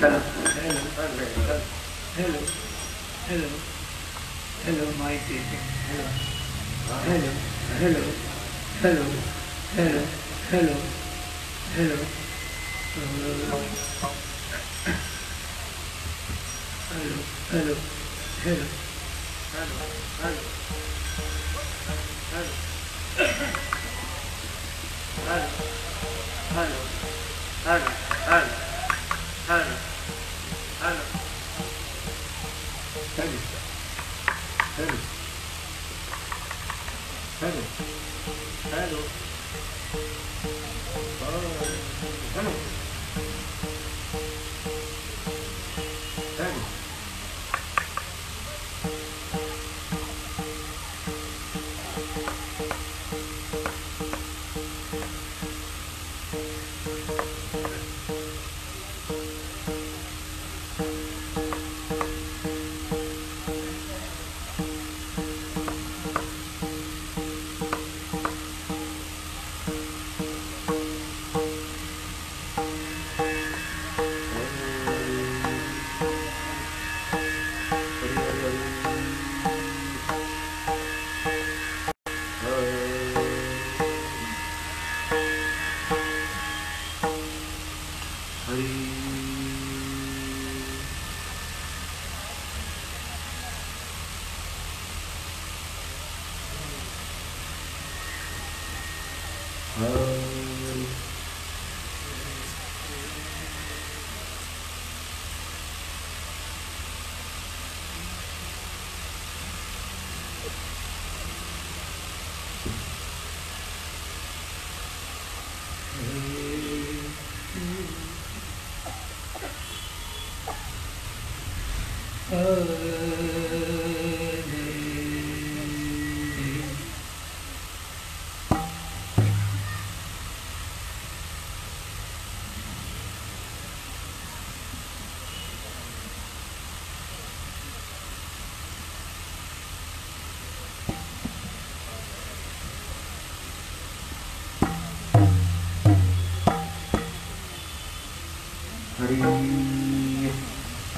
Hello, hello, hello, hello, hello, my teacher. Hello, hello, hello, hello, hello, hello, hello, hello, hello, hello,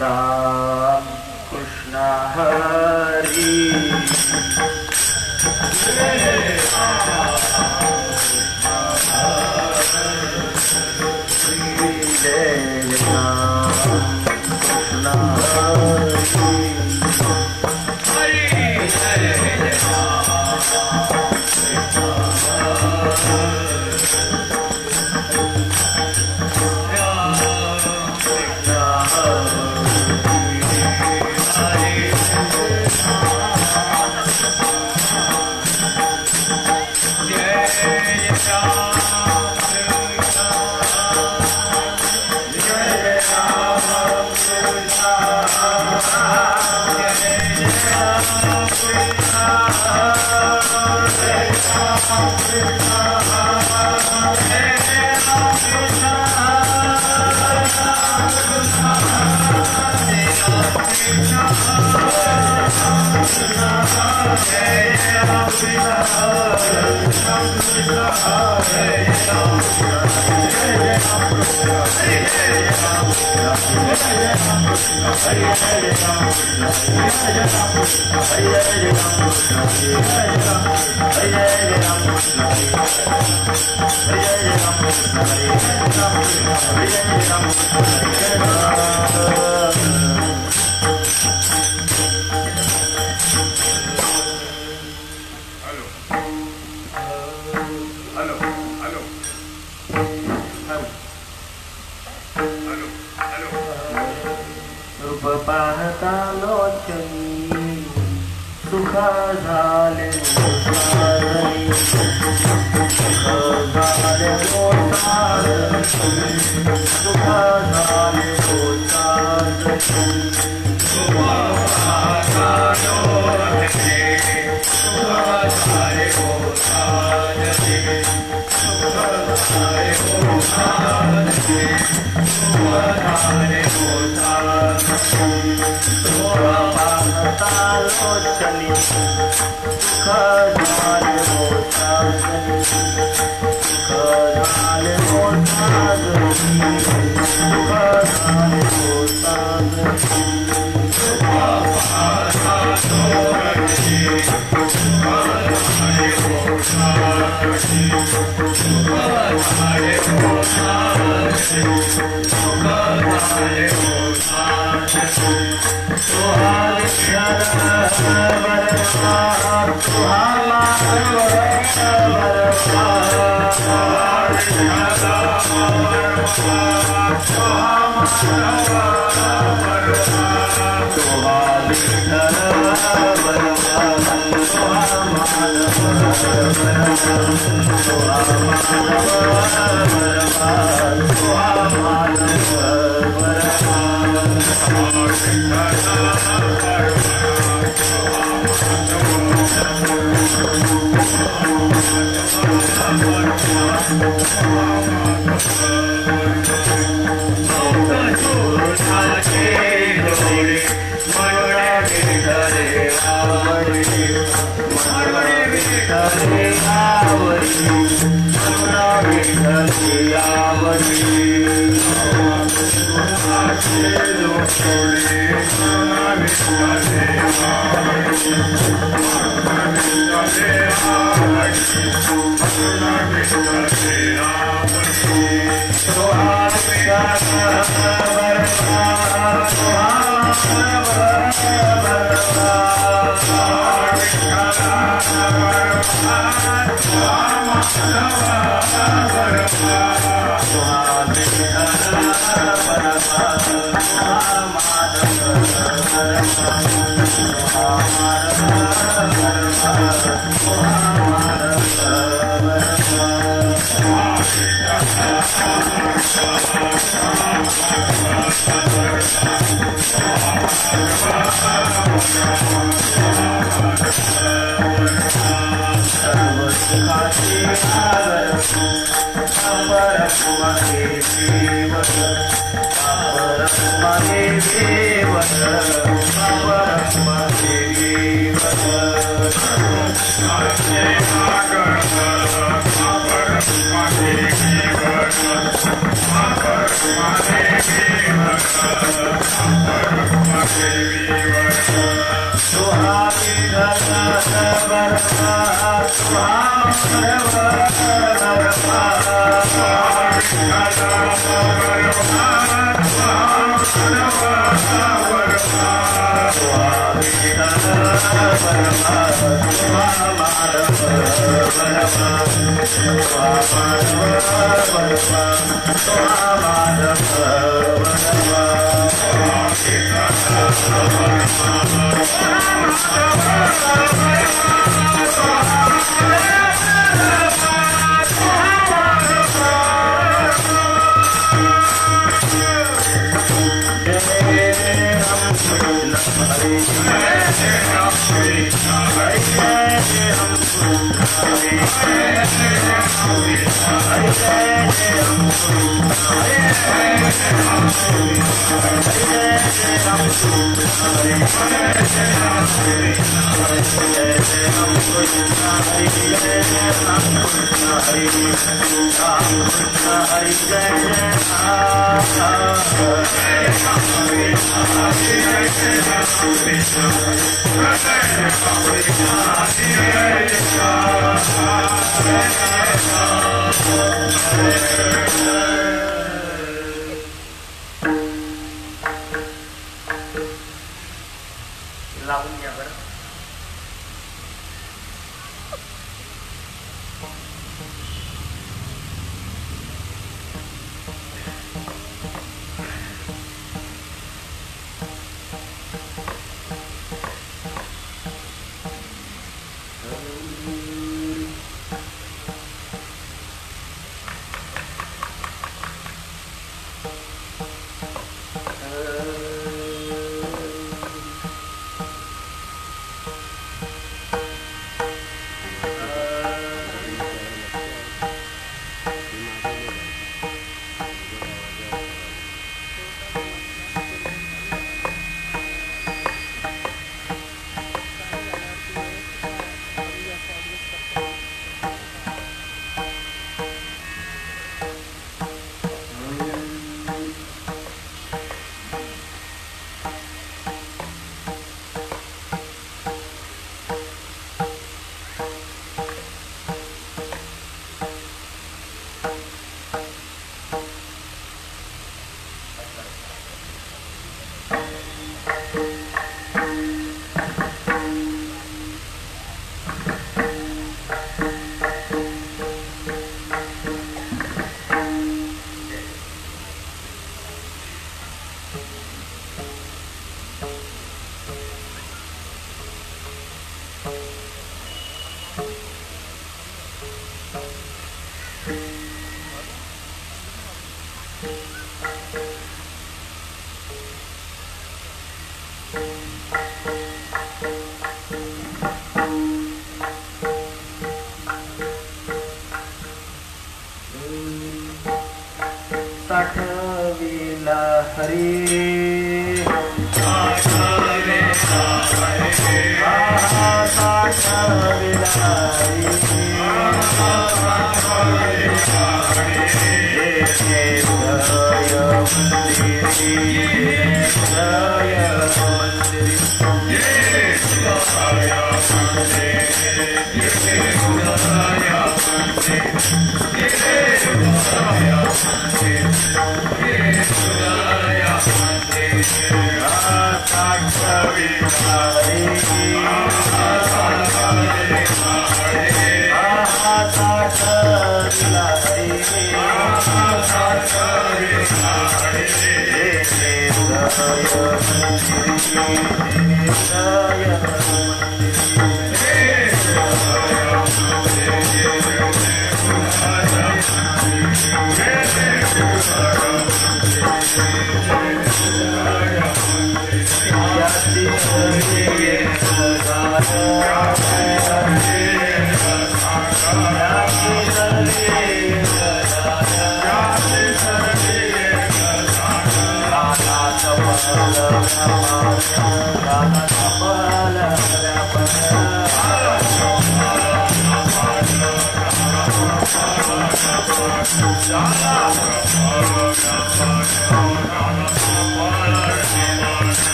Ram Krishna Hari Hare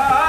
Oh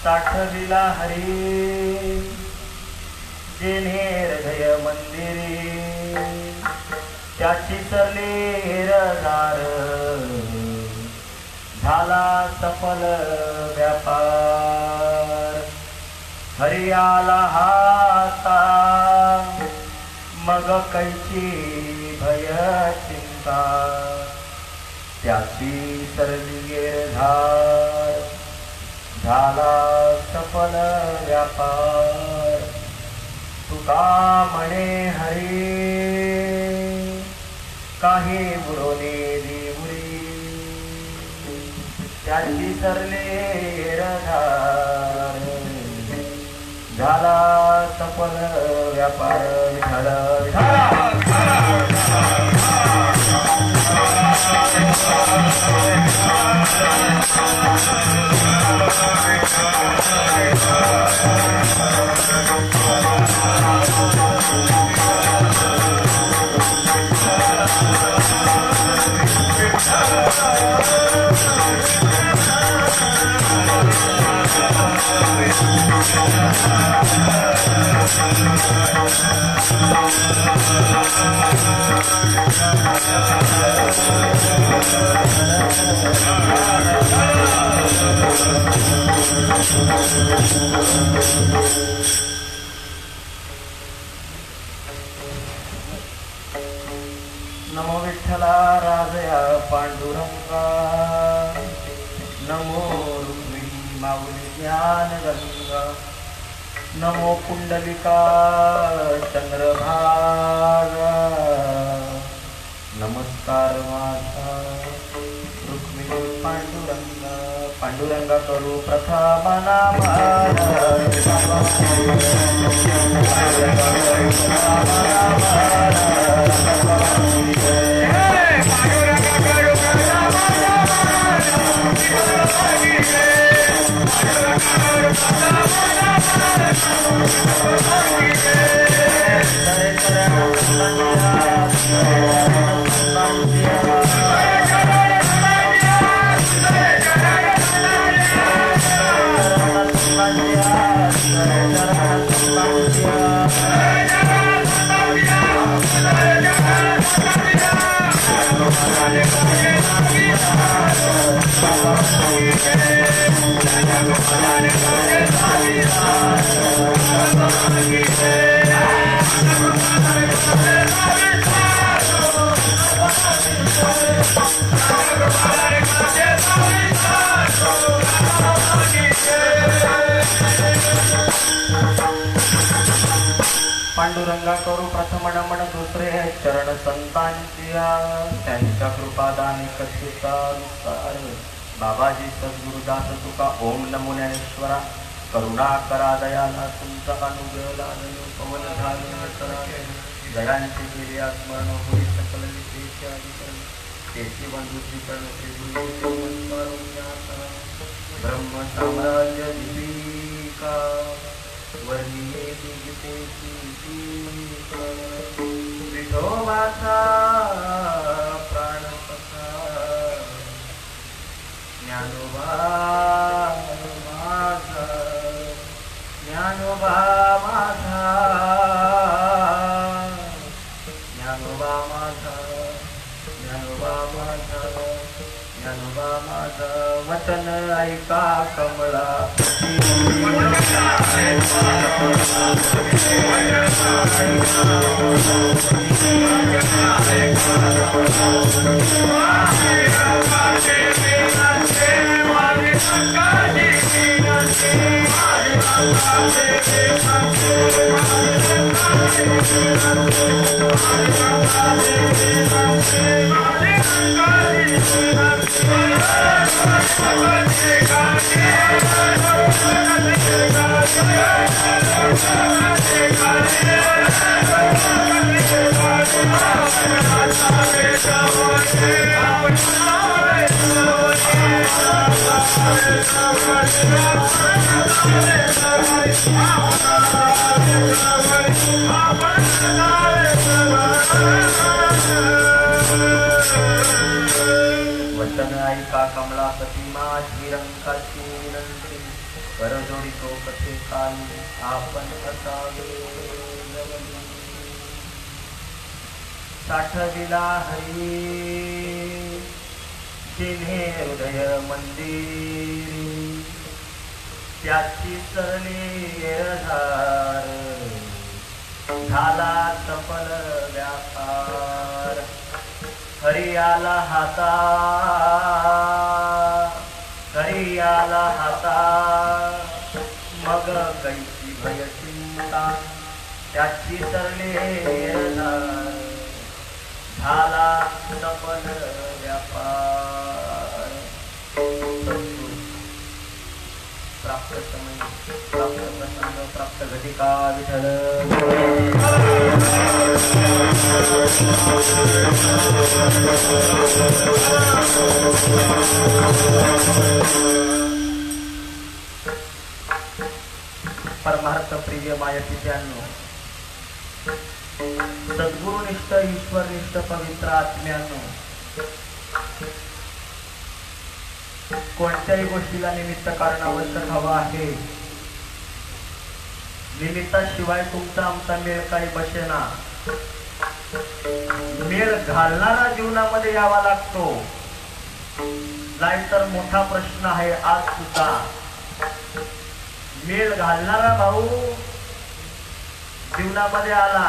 साठविला Hari जेने हृदय मंदिरी त्याची सरले रजार झाला सफल व्यापार हरियाला हाता मग कैची भय चिंता त्याची सरली धार झाला सफल व्यापार तुका म्हणे हरी काही बुरोने देवरी त्याची सरले रधार झाला सफल व्यापार विठ्ठल नमो विठ्ठला राजया पांडुरंगा नमो रुक्मिणी माऊली ज्ञान गंगा नमो कुंडलिका चंद्रभागा नमस्कार माझा रुक्मिणी पांडुरंगा पांडुरंगा करू प्रथम नाम पांडुरंगा करू प्रथम नमन दुसरे चरण संतांच्या त्यांच्या कृपादानी कथितानुसार बाबाजी सद्गुरुदास तुका ओम नमो ज्ञानेश्वरा करुणा करा दयाला तुमचा अनुग्रह पवन जयांची केली स्मरण होई सकल विशेष अधिकरण तेची बंधुशीकरण ब्रह्म साम्राज्य दीपिका वर्णिये दिगतेची विठोबाचा प्राणपथा ज्ञानोबा माझा ज्ञानोबा माझा ज्ञानोबा माझा ज्ञानोबा माझा ज्ञानोबा माझा वचन ऐका कमळा वचन ऐका कमलापती माझी रंकाची विनंती करजोडी तो कथे काली आपण असावे साठविला हरी जिन्हे हृदय मंदिरी त्याची सरली एरधार झाला सफल व्यापार हरी आला हाता मग कैची भय चिंता त्याची सरले झाला सफल व्यापार प्राप्त समय प्राप्त प्रसंग प्राप्त घटिका विठ्ठल परमार्थ प्रिय माय पित्यांनो सद्गुरुनिष्ठ ईश्वरनिष्ठ पवित्र आत्म्यांनो कोणत्याही गोष्टीला निमित्त कारण आवश्यक हवा आहे निमित्ताशिवाय तुमचा आमचा मेळ काही बसेना मेळ घालणारा जीवनामध्ये यावा लागतो नाहीतर मोठा प्रश्न आहे आज सुद्धा मेळ घालणारा भाऊ जीवनामध्ये आला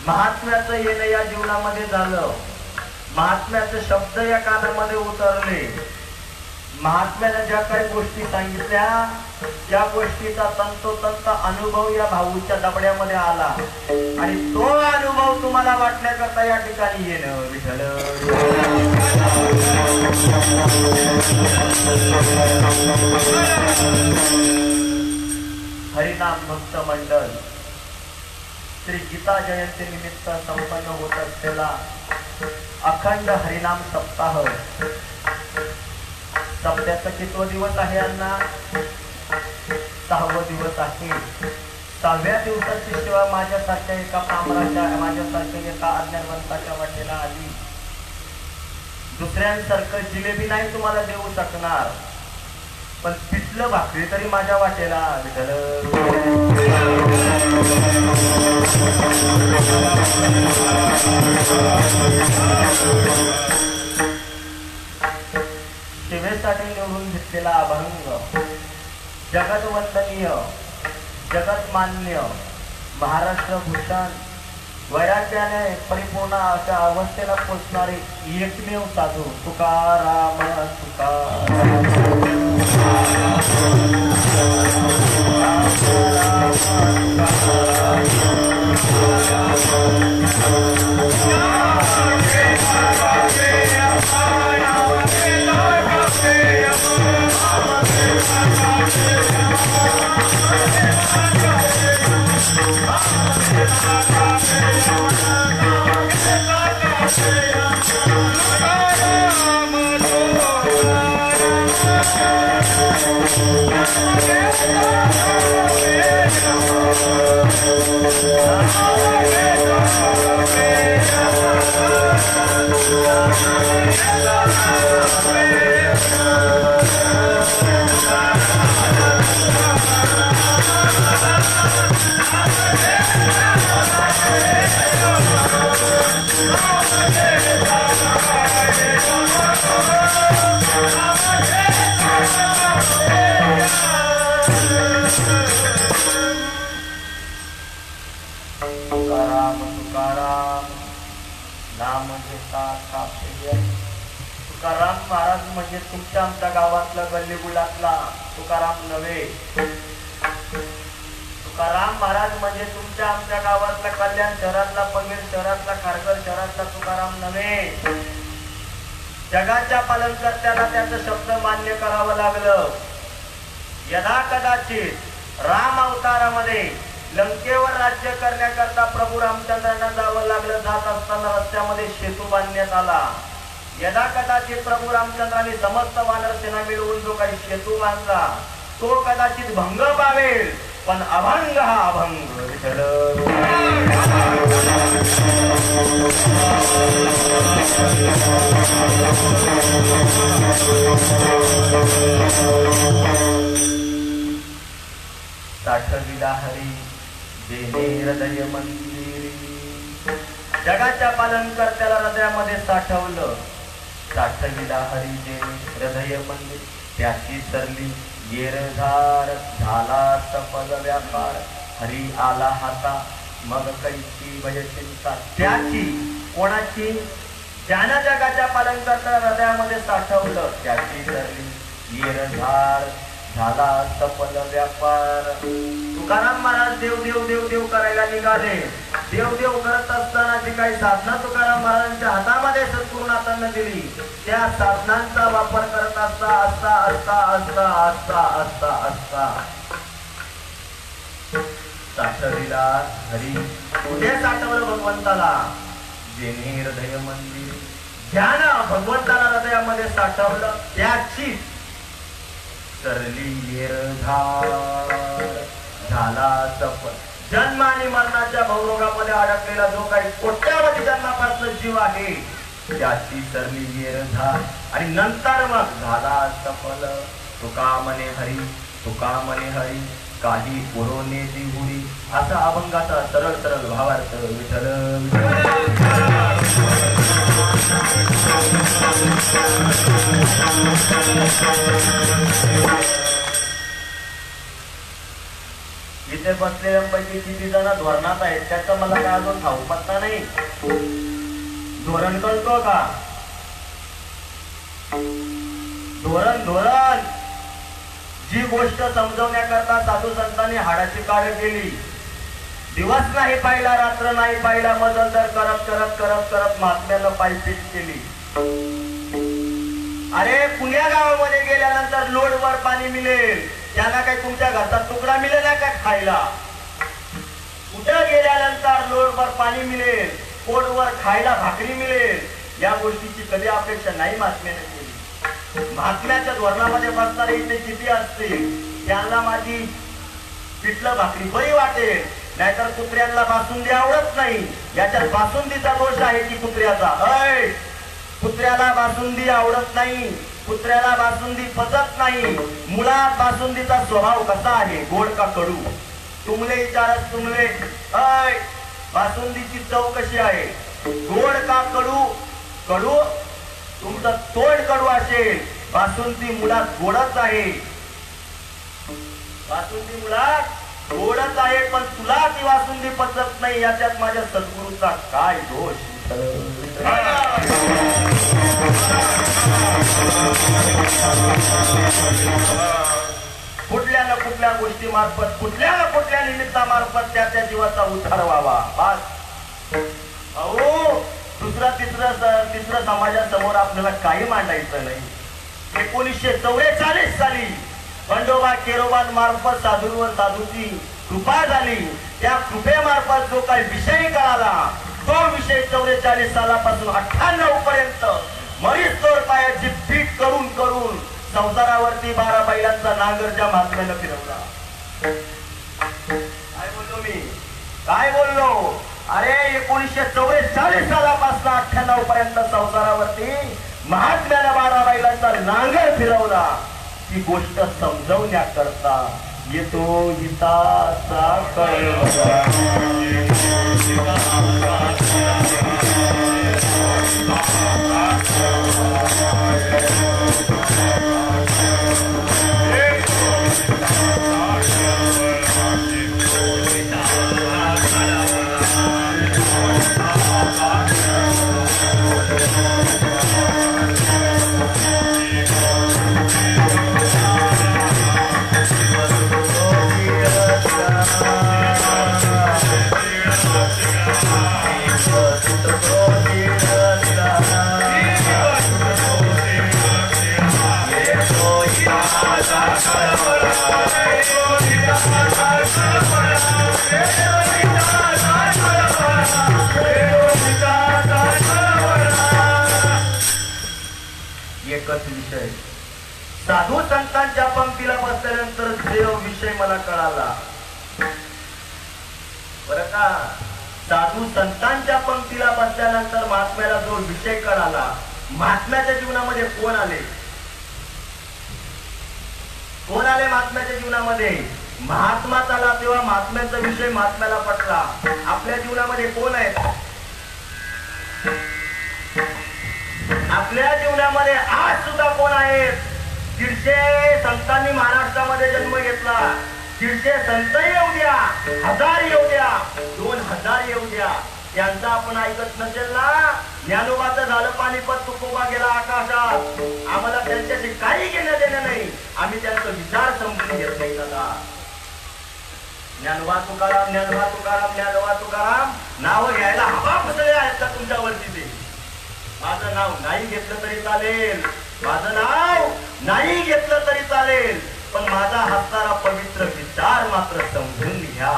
महात्म्याचं येणं या जीवनामध्ये झालं महात्म्याचे शब्द या कानामध्ये उतरले महात्म्याने ज्या काही गोष्टी सांगितल्या त्या गोष्टीचा तंतोतंत अनुभव या भाऊच्या दबड्यामध्ये आला आणि तो अनुभव तुम्हाला वाटण्याकरता या ठिकाणी येणं. विठ्ठल हरिनाम भक्त मंडळ श्री गीता जयंती निमित्त संपन्न होत असलेला अखंड हरिनाम सप्ताह सप्त्याचा कितवा दिवस आहे अण्णा? 6वा दिवस आहे. 6व्या दिवसाची सेवा माझ्यासारख्या एका पामराच्या माझ्यासारख्या एका अज्ञानवंताच्या वाटेला आली. दुसऱ्यांसारखं जिलेबी नाही तुम्हाला देऊ शकणार, पण पिठलं भाकरी तरी माझ्या वाटेला. सेवेसाठी निवडून घेतलेला अभंग जगत वंदनीय जगत मान्य महाराष्ट्र भूषण वैराग्याने परिपूर्ण अशा अवस्थेला पोचणारे एकमेव साधू तुकाराम तुकाराम महाराज म्हणजे तुमच्या आमच्या गावातला गल्ली गुलातला तुकाराम नव्हे. तुकाराम महाराज म्हणजे तुमच्या आमच्या गावातला कल्याण शहरातला पनवेल शहरातला खारघर शहरातला तुकाराम नव्हे. जगाच्या पालनकर्त्याला त्याचं शब्द मान्य करावं लागलं. यदा कदाचित राम अवतारामध्ये लंकेवर राज्य करण्याकरता प्रभू रामचंद्रांना जावं लागलं. जात असताना रस्त्यामध्ये सेतू बांधण्यात आला. यदा कदाचित प्रभू रामचंद्रांनी समस्त वानर सेना मिळवून जो काही सेतू बांधला तो कदाचित भंग पावेल, पण अभंग हा अभंग. साठविला हरी देणे हृदय मंदिरी. जगाच्या पालनकर्त्याला हृदयामध्ये साठवलं. साठविला हरी देणे हृदय मंदिर. त्याची सरली येरझार झाला सफल व्यापार. हरी आला हाता मग कैची भय चिंता. त्याची कोणाची? ज्यानं जगाच्या पालनकर्त्याला हृदयामध्ये साठवलं त्याची सरली येरझार झाला सफल व्यापार. तुकाराम महाराज देव देव देव देव करायला निघाले. देव देव करत असताना जी काही साधना तुकाराम महाराजांच्या हातामध्ये सद्गुरुनाथांनी दिली त्या साधनांचा वापर करत असता असता असता असता असता असता असता साठविला हरी. कुठे साठवलं भगवंताला? जेणे हृदय मंदिर. ज्यानं भगवंताला हृदयामध्ये साठवलं त्याची सरली येरझार झाला सफल. जन्म आणि मरणाच्या भवरोगामध्ये अडकलेला जो काही कोट्यावधी जन्मापासून जीव आहे त्याची सरली येरझार आणि नंतर मग झाला सफल. तुका मने हरी तुका मने हरी काही पुरवणे दिहुरी. असा अभंगाचा सरळ सरळ भावार्थ. विठ्ठल इथे बसलेल्यांपैकी किती जण धोरणात आहेत त्याचं मला काय अजून ठाऊक पत्ता नाही. धोरण कळतो का? धोरण धोरण जी गोष्ट समजवण्याकरता साधू संतांनी हाडाची काढ केली, दिवस नाही पाहिला रात्र नाही पाहिला, मजलदर करत करत करत करत महात्म्यानं पायपीट केली. अरे पुण्या गावामध्ये गेल्यानंतर लोडवर पाणी मिळेल, त्यांना काही तुमच्या घरचा तुकडा मिळेल ना का खायला? कुठं गेल्यानंतर लोडवर पाणी मिळेल, पोटवर खायला भाकरी मिळेल, या गोष्टीची कधी अपेक्षा नाही महात्म्याने केली. महात्म्याच्या धोरणामध्ये बसणारे इथे किती असतील, त्यांना माझी पिठलं भाकरी बरी वाटेल, नाहीतर कुत्र्यांना बासुंदी आवडत नाही. याच्यात बासुंदीचा दोष आहे की कुत्र्याचा? कुत्र्याला बासुंदी आवडत नाही, कुत्र्याला बासुंदी पचत नाही. मुळात बासुंदीचा स्वभाव कसा आहे, गोड का कडू? तुमले विचारत तुमले, बासुंदीची चव कशी आहे, गोड का कडू? कडू? तुमचं तोंड कडू असेल, बासुंदी मुळात गोडच आहे. बासुंदी मुळात गोडच आहे, पण तुला ती बासुंदी पचत नाही, याच्यात माझ्या सद्गुरूचा काय दोष? कुठल्या ना कुठल्या गोष्टी मार्फत, कुठल्या ना कुठल्या निमित्तामार्फत त्या जीवाचा उद्धार व्हावा. बस अहो, दुसरा तिसरं समाजासमोर आपल्याला काही मांडायचं नाही. 1944 साली खंडोबा केरोबान मार्फत साधूंवर साधूची कृपा झाली. त्या कृपेमार्फत जो काही विषय कळाला, तो विषय 44 सालापासून 98 पर्यंत मरीच तोड पायाची पीठ करून करून संसारावरती 12 बैलांचा नांगरच्या महात्म्यानं फिरवला. काय बोललो मी? काय बोललो? अरे 1944 सालापासून 98 पर्यंत संसारावरती महात्म्यानं 12 बैलांचा नांगर फिरवला. ही गोष्ट समजवण्याकरता येतो हिताचा एकच विषय. साधू संतांच्या पंक्तीला बसल्यानंतर देव विषय मला कळाला बरं का. साधू संतांच्या पंक्तीला बसल्यानंतर महात्म्याला जो विषय कळाला, महात्म्याच्या जीवनामध्ये कोण आले? कोण आले महात्म्याच्या जीवनामध्ये? महात्मा आला तेव्हा महात्म्याचा विषय महात्म्याला पटला. आपल्या जीवनामध्ये कोण आहेत? आपल्या जीवनामध्ये आज सुद्धा कोण आहेत? 150 संतांनी महाराष्ट्रामध्ये जन्म घेतला. 150 संत येऊ द्या, 1000 येऊ द्या, 2000 येऊ द्या, त्यांचा आपण ऐकत नसेल ना. ज्ञानोबाचं झालं पानिपत, तुकोबा गेला आकाशात. आम्हाला त्यांच्याशी काही घेणं देणं नाही, आम्ही त्यांचा विचार समजून घेत नाही. दादा ज्ञानोबा तुकाराम, ज्ञानोबा तुकाराम, ज्ञानोबा तुकाराम नाव घ्यायला हवा फसले आहेत का तुमच्यावरती? ते माझं नाव नाही घेतलं तरी चालेल, माझं नाव नाही घेतलं तरी चालेल, पण माझा हसणारा पवित्र विचार मात्र समजून घ्या.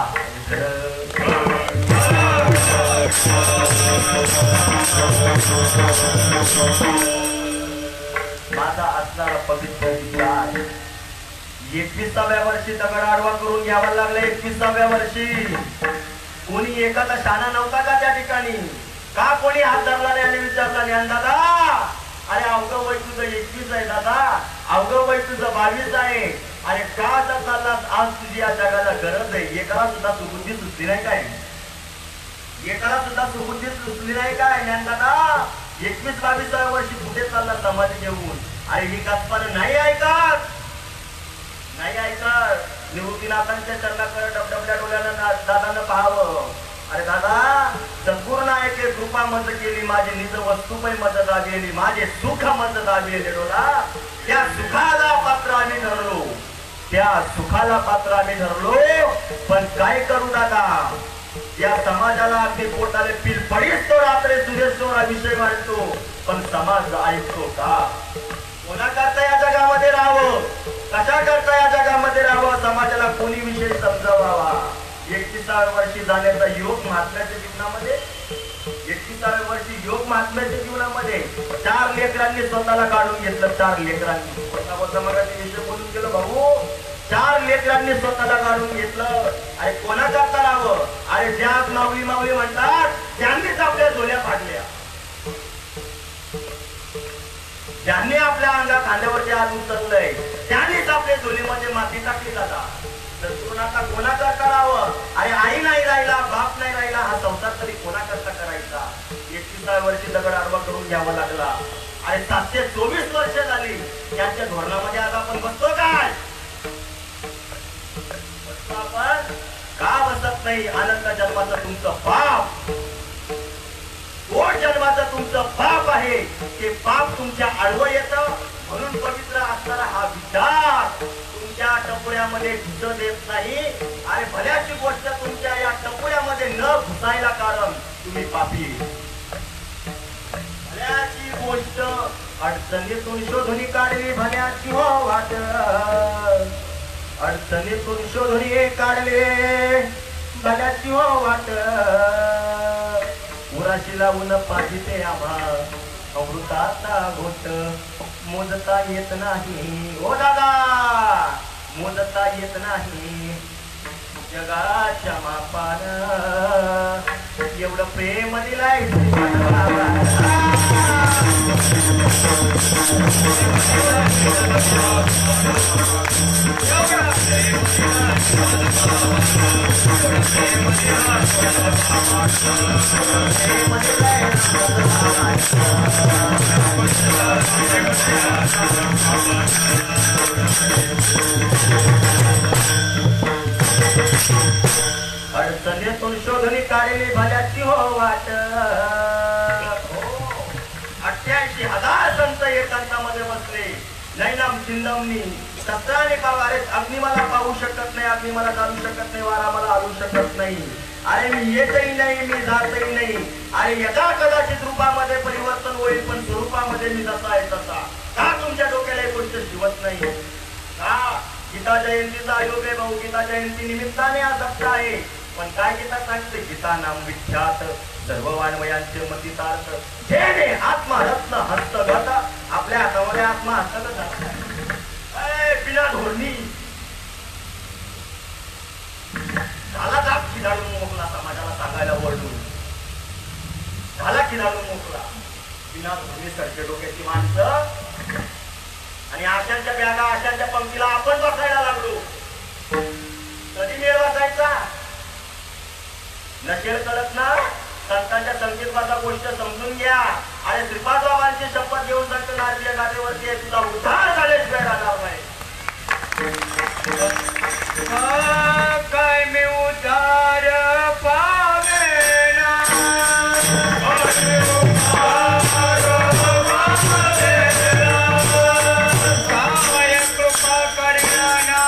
माझा असणारा पवित्र विचार 21व्या वर्षी दगड आडवा करून घ्यावा लागला. 21व्या वर्षी कोणी एखादा शाणा नव्हता का त्या ठिकाणी? का कोणी हात धरला नाही आणि विचारला नाही? दादा अरे अवघं वय तुझं 21 आहे, दादा अवघं वय तुझं 22 आहे, अरे का आता चाललास? आज तुझी या जगाला गरज आहे. एकाला सुद्धा सुबुद्धी सुचली नाही काय? एकाला सुद्धा सुबुद्धी सुचली नाही काय? ज्ञानदादा 21-22व्या वर्षी कुठे चालला समाधी घेऊन? अरे ही कल्पना नाही ऐकत, नाही ऐकत. निवृत्तीनाथांच्या चरणाकडे डबडबल्या डोळ्यानं दादानं पाहावं. अरे दादा सद्गुरु नायके कृपा मत केली माझी निज वस्तू पै मत दाबेली माझे सुख मत दाबेले डोला त्या सुखाला पात्र आम्ही ठरलो त्या सुखाला पात्र आम्ही ठरलो पण काय करू दादा या समाजाला अगदी पोटाले पिल पडीच तो रात्री सुरेश्वर विषय मांडतो पण समाज ऐकतो का कोणा करता या जगामध्ये राहावं कशा करता या जगामध्ये राहावं समाजाला कोणी विषय समजावावा 31व्या वर्षी जाण्याचा योग महात्म्याच्या जीवनामध्ये 31व्या वर्षी योग महात्म्याच्या जीवनामध्ये 4 लेकरांनी स्वतःला काढून घेतलं 4 लेकरांनी मगाशी विषय बोलून गेलो भाऊ 4 लेकरांनी स्वतःला काढून घेतलं अरे कोणा करता राहावं अरे ज्या माऊली माऊली म्हणतात त्यांनीच आपल्या झोल्या फाडल्या ज्यांनी आपल्या अंगा खांद्यावरती हात उचललंय त्यांनीच आपल्या झोलीमध्ये माती टाकली जातात तर कोणाचा कोणा करता राहावं अरे आई नाही राहिला बाप नाही राहिला हा संसार तरी कोणा करता करायचा 31व्या वर्षी दगड आडवा करून घ्यावा लागला अरे 724 वर्ष झाली यांच्या धोरणामध्ये आज आपण बसतो काय आपण का बसत नाही अनंत जन्माचं तुमचं पाप कोट जन्माचं तुमचं पाप आहे ते पाप तुमच्या आडवं येतं म्हणून पवित्र असणारा हा विचार तुमच्या टपोऱ्यामध्ये घुस देत नाही अरे भल्याची गोष्ट तुमच्या या टपोऱ्यामध्ये न घुसायला कारण तुम्ही पापी भल्याची गोष्ट अडचणीतून शोधून काढली भल्याची हो वाट अडचणीतून शोधून काढले भल्याची हो वाट उराशी लावून पाहिजे आम्हा अमृताचा घोट मोजता येत नाही ओ दादा मोजता येत नाही जगाच्या मापान एवढं प्रेम दिलाय अडचणीतून शोधणी काढली भल्याची हो वाट 88,000 संत एकांतामध्ये बसले नैनाम चिंदमनी शस्त्राने अरे अग्नी मला पाहू शकत नाही अग्नी मला चालू शकत नाही वारा मला आणू शकत नाही अरे मी येतही नाही मी जातही नाही अरे यदा कदाचित रूपामध्ये परिवर्तन होईल पण स्वरूपामध्ये मी जसा आहे तसा का तुमच्या डोक्याला ही गोष्ट शिवत नाही का गीता जयंतीचा आयोग आहे भाऊ गीता जयंती निमित्ताने हा सप्ताह आहे पण काय गीता सांगते गीता नाम विख्यात सर्व वाङ्मयांचे मतितार्थ जेणे आत्मरत्न हस्तगत आपल्या हातामध्ये आत्मा हस्तगत बिना धोरणी झाला जाप खिदाळून मोकला समाजाला सांगायला वळून झाला खिदाळून मोकला बिना धोरणी सरके डोक्याची माणसं आणि आशांच्या बॅगा आशांच्या पंक्तीला आपण बसायला लागलो कधी मेळ बसायचा नसेल कळत ना संतांच्या संकेतवाचा गोष्ट समजून घ्या आणि श्रीपाद बाबांची शपथ घेऊन सांगतो नारदीय गाठेवरती तुझा उद्धार झाल्याशिवाय राहणार नाही काय मी उद्धार पावेना काय कृपा करिना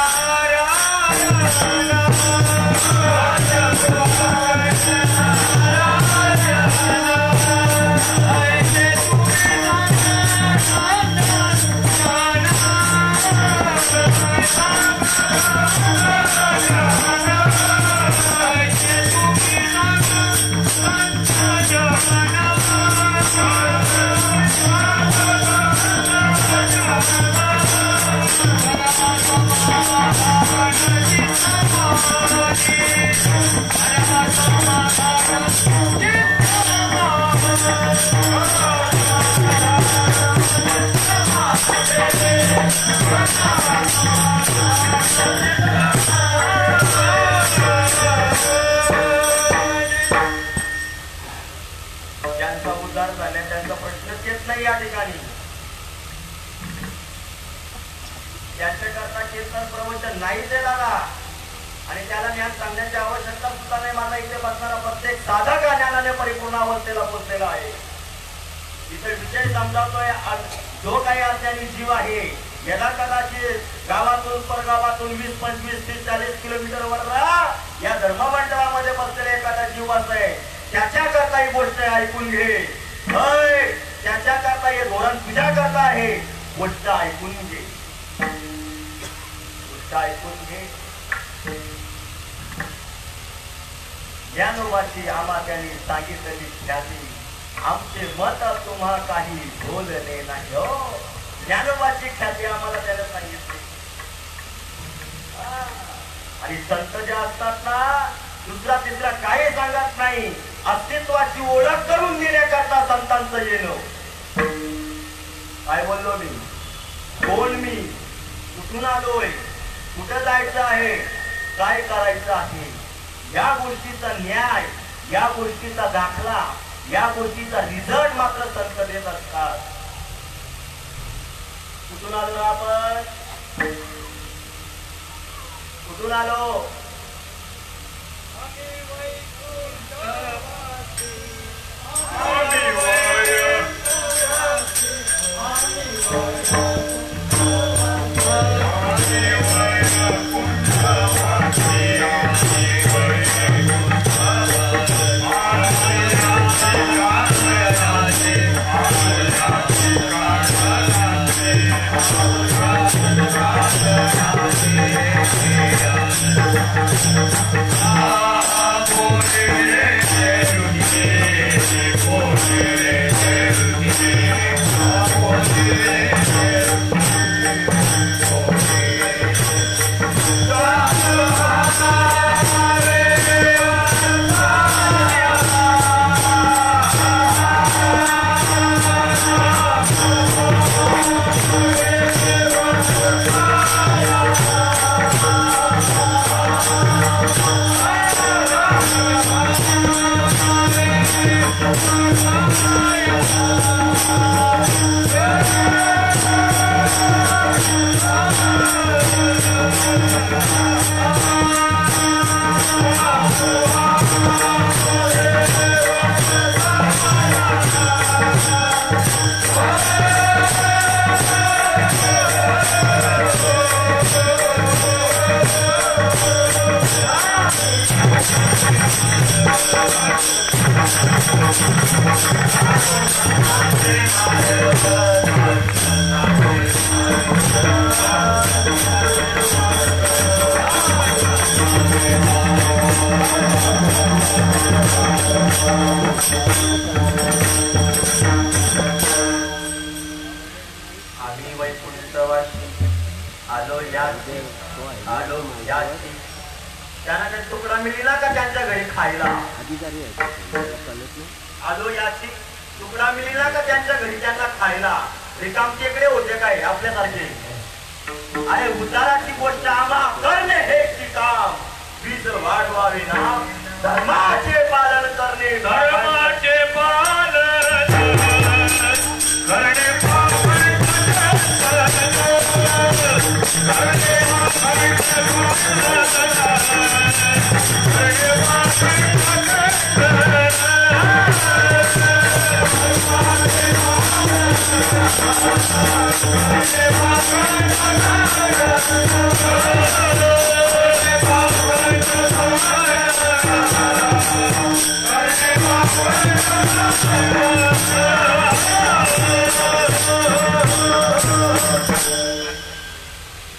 ज्यांचा उद्धार झाला त्यांचा प्रश्नच येत नाही या ठिकाणी त्यांच्याकरता कीर्तन प्रवचन नाही ते दादा आणि त्याला ज्ञान सांगण्याची आवश्यकता सुद्धा नाही. माझा इथे बसणारा प्रत्येक साधक ज्ञानाने परिपूर्ण अवस्थेला पोहोचलेला आहे. इथे विषय समजावतोय, जो काही अज्ञानी जीव आहे याला कदाचित गावातून परगावातून 20, 25, 30, 40 किलोमीटरवर या धर्ममंडळामध्ये बसलेला एखादा जीव असाय, त्याच्याकरता ही गोष्ट ऐकून घे. त्याच्याकरता हे धोरण तुझ्याकरता आहे. गोष्ट ऐकून घे, गोष्ट ऐकून घे. ज्ञानोबाची आम्हा त्यांनी सांगितलेली ख्याती, आमचे मत तुम्हा काही बोलले नाही हो. ज्ञानोबाची ख्याती आम्हाला त्याला सांगितली. आणि संत जे असतात ना, दुसरा तिसरा काही सांगत नाही, अस्तित्वाची ओळख करून देण्याकरता संतांचं येणं. काय बोललो मी? कोण मी, कुठून आलोय, कुठं जायचं आहे, काय करायचं आहे, या गोष्टीचा न्याय, या गोष्टीचा दाखला, या गोष्टीचा रिझल्ट मात्र संत देत असतात. कुठून आलो आपण? कुठून आलो? आम्ही वैकुंठवासी आलो याची त्यांना काही तुकडा मिळला का त्यांच्या घरी खायला? आलो याची तुकडा मिळला का त्यांच्या घरी त्यांना खायला? रिकाम टेकडे होते काय आपल्यासारखे? अरे उद्धाराची गोष्ट आम्हा करणे हे काम, बीज वाढवावे ना धर्माचे पालन करणे, धर्माचे पालन करणे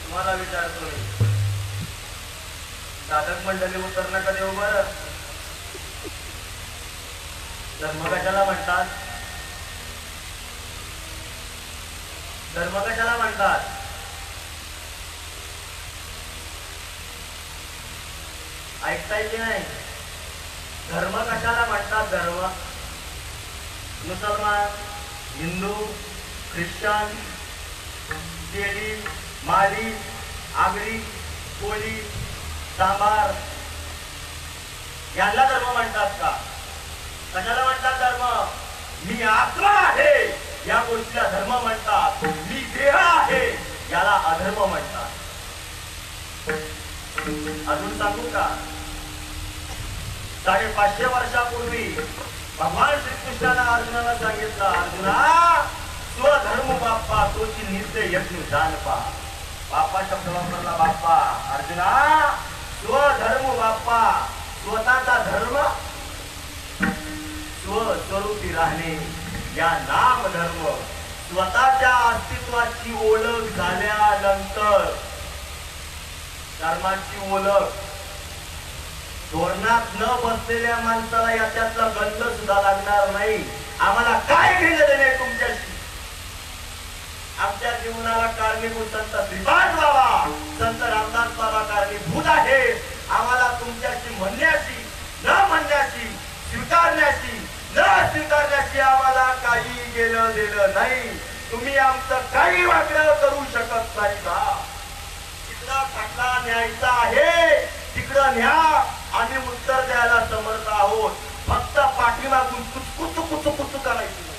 तुम्हाला विचारतोय, साधक मंडळी उत्तर नका देऊ बरं. धर्म कशाला म्हणतात? धर्म कशाला म्हणतात? ऐकताय की नाही? धर्म कशाला म्हणतात? धर्म मुसलमान, हिंदू, ख्रिश्चन, तेली, माली, आगरी, कोळी, सांबार याला धर्म म्हणतात का? कशाला म्हणतात धर्म? मी आत्मा आहे या गोष्टीला धर्म म्हणतात. मी देह आहे याला अधर्म म्हणतात. अजून सांगू का? 550 वर्षापूर्वी भगवान श्रीकृष्णाने अर्जुनाला सांगितलं, अर्जुना स्वधर्म बाप्पा तोची नित्य यज्ञ जाण पा. बाप्पा शब्द वापरला, बाप्पा. अर्जुना स्वधर्म बाप्पा, स्वतःचा धर्म स्वस्वरूपी राहणे, या नाम धर्म. स्वतःच्या अस्तित्वाची ओळख झाल्यानंतर धर्माची ओळख धोरणात न बसलेल्या माणसाला याच्यातला गंध सुद्धा लागणार नाही. आम्हाला काय घेणं देणे तुमच्याशी? आमच्या जीवनाला कारणीभूत संत श्रीपाद बाबा, संत रामदास बाबा कारणीभूत आहे. आम्हाला तुमच्याशी म्हणण्याशी न म्हणण्याशी, स्वीकारण्याशी न स्वीकारण्याशी आम्हाला काही गेलं देलं नाही. तुम्ही आमचं काही वागणं करू शकत नाही का? तिकडं खटला न्यायचा आहे, तिकडं न्या. आम्ही उत्तर द्यायला समर्थ आहोत. फक्त पाठीमागून कुचकुचू करायची नाही.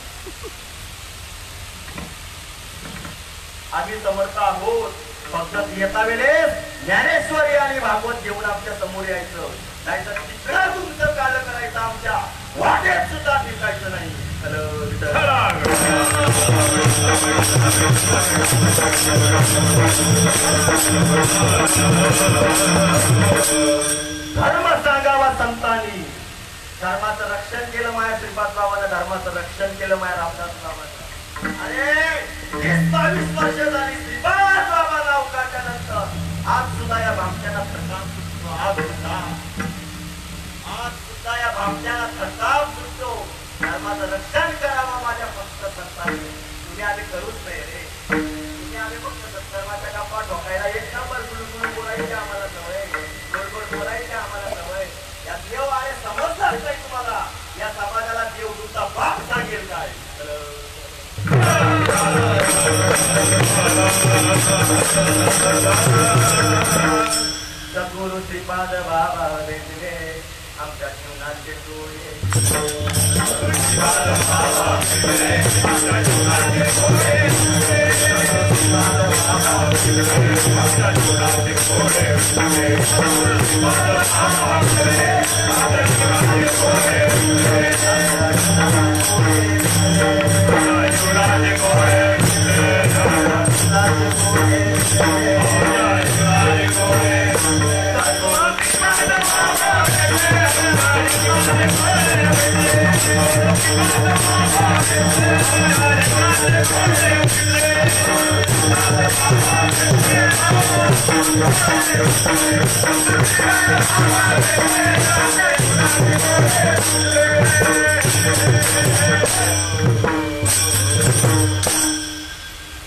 आम्ही समर्थ आहोत. फक्त येता वेळेस ज्ञानेश्वरी आणि भागवत घेऊन आमच्या समोर यायचं, नाहीतर तिकडं तुमचं कार्य करायचं. आमच्या वाटेत सुद्धा दिसायचं नाही. धर्म सांगावा संतांनी. धर्माचं रक्षण केलं माया श्रीपाद बाबानं, धर्माचं रक्षण केलं माया रामदास बाबानं. अरे 22 वर्ष झाली श्रीपाद बाबा नाव काढल्यानंतर आज सुद्धा या भामट्याला प्रताप सुटतो. आज सुद्धा या भामट्याला प्रताप सुटतो. धर्माचं रक्षण करावं माझ्या फक्त संतांनी. तुम्ही आम्ही करूच नाही रे. तुम्ही आम्ही फक्त धर्माच्या गप्पा ठोकायला एक नंबर गुळगुळ बोलायचे आम्हाला सवय, गोडगोड बोलायचे आम्हाला सवय. या देव आहे समजलाच नाही तुम्हाला. या समाजाला देव तुमचा बाप सांगेल काय? सद्गुरु श्रीपाद बाबा भेटले आमच्या जीवनाचे डोळे.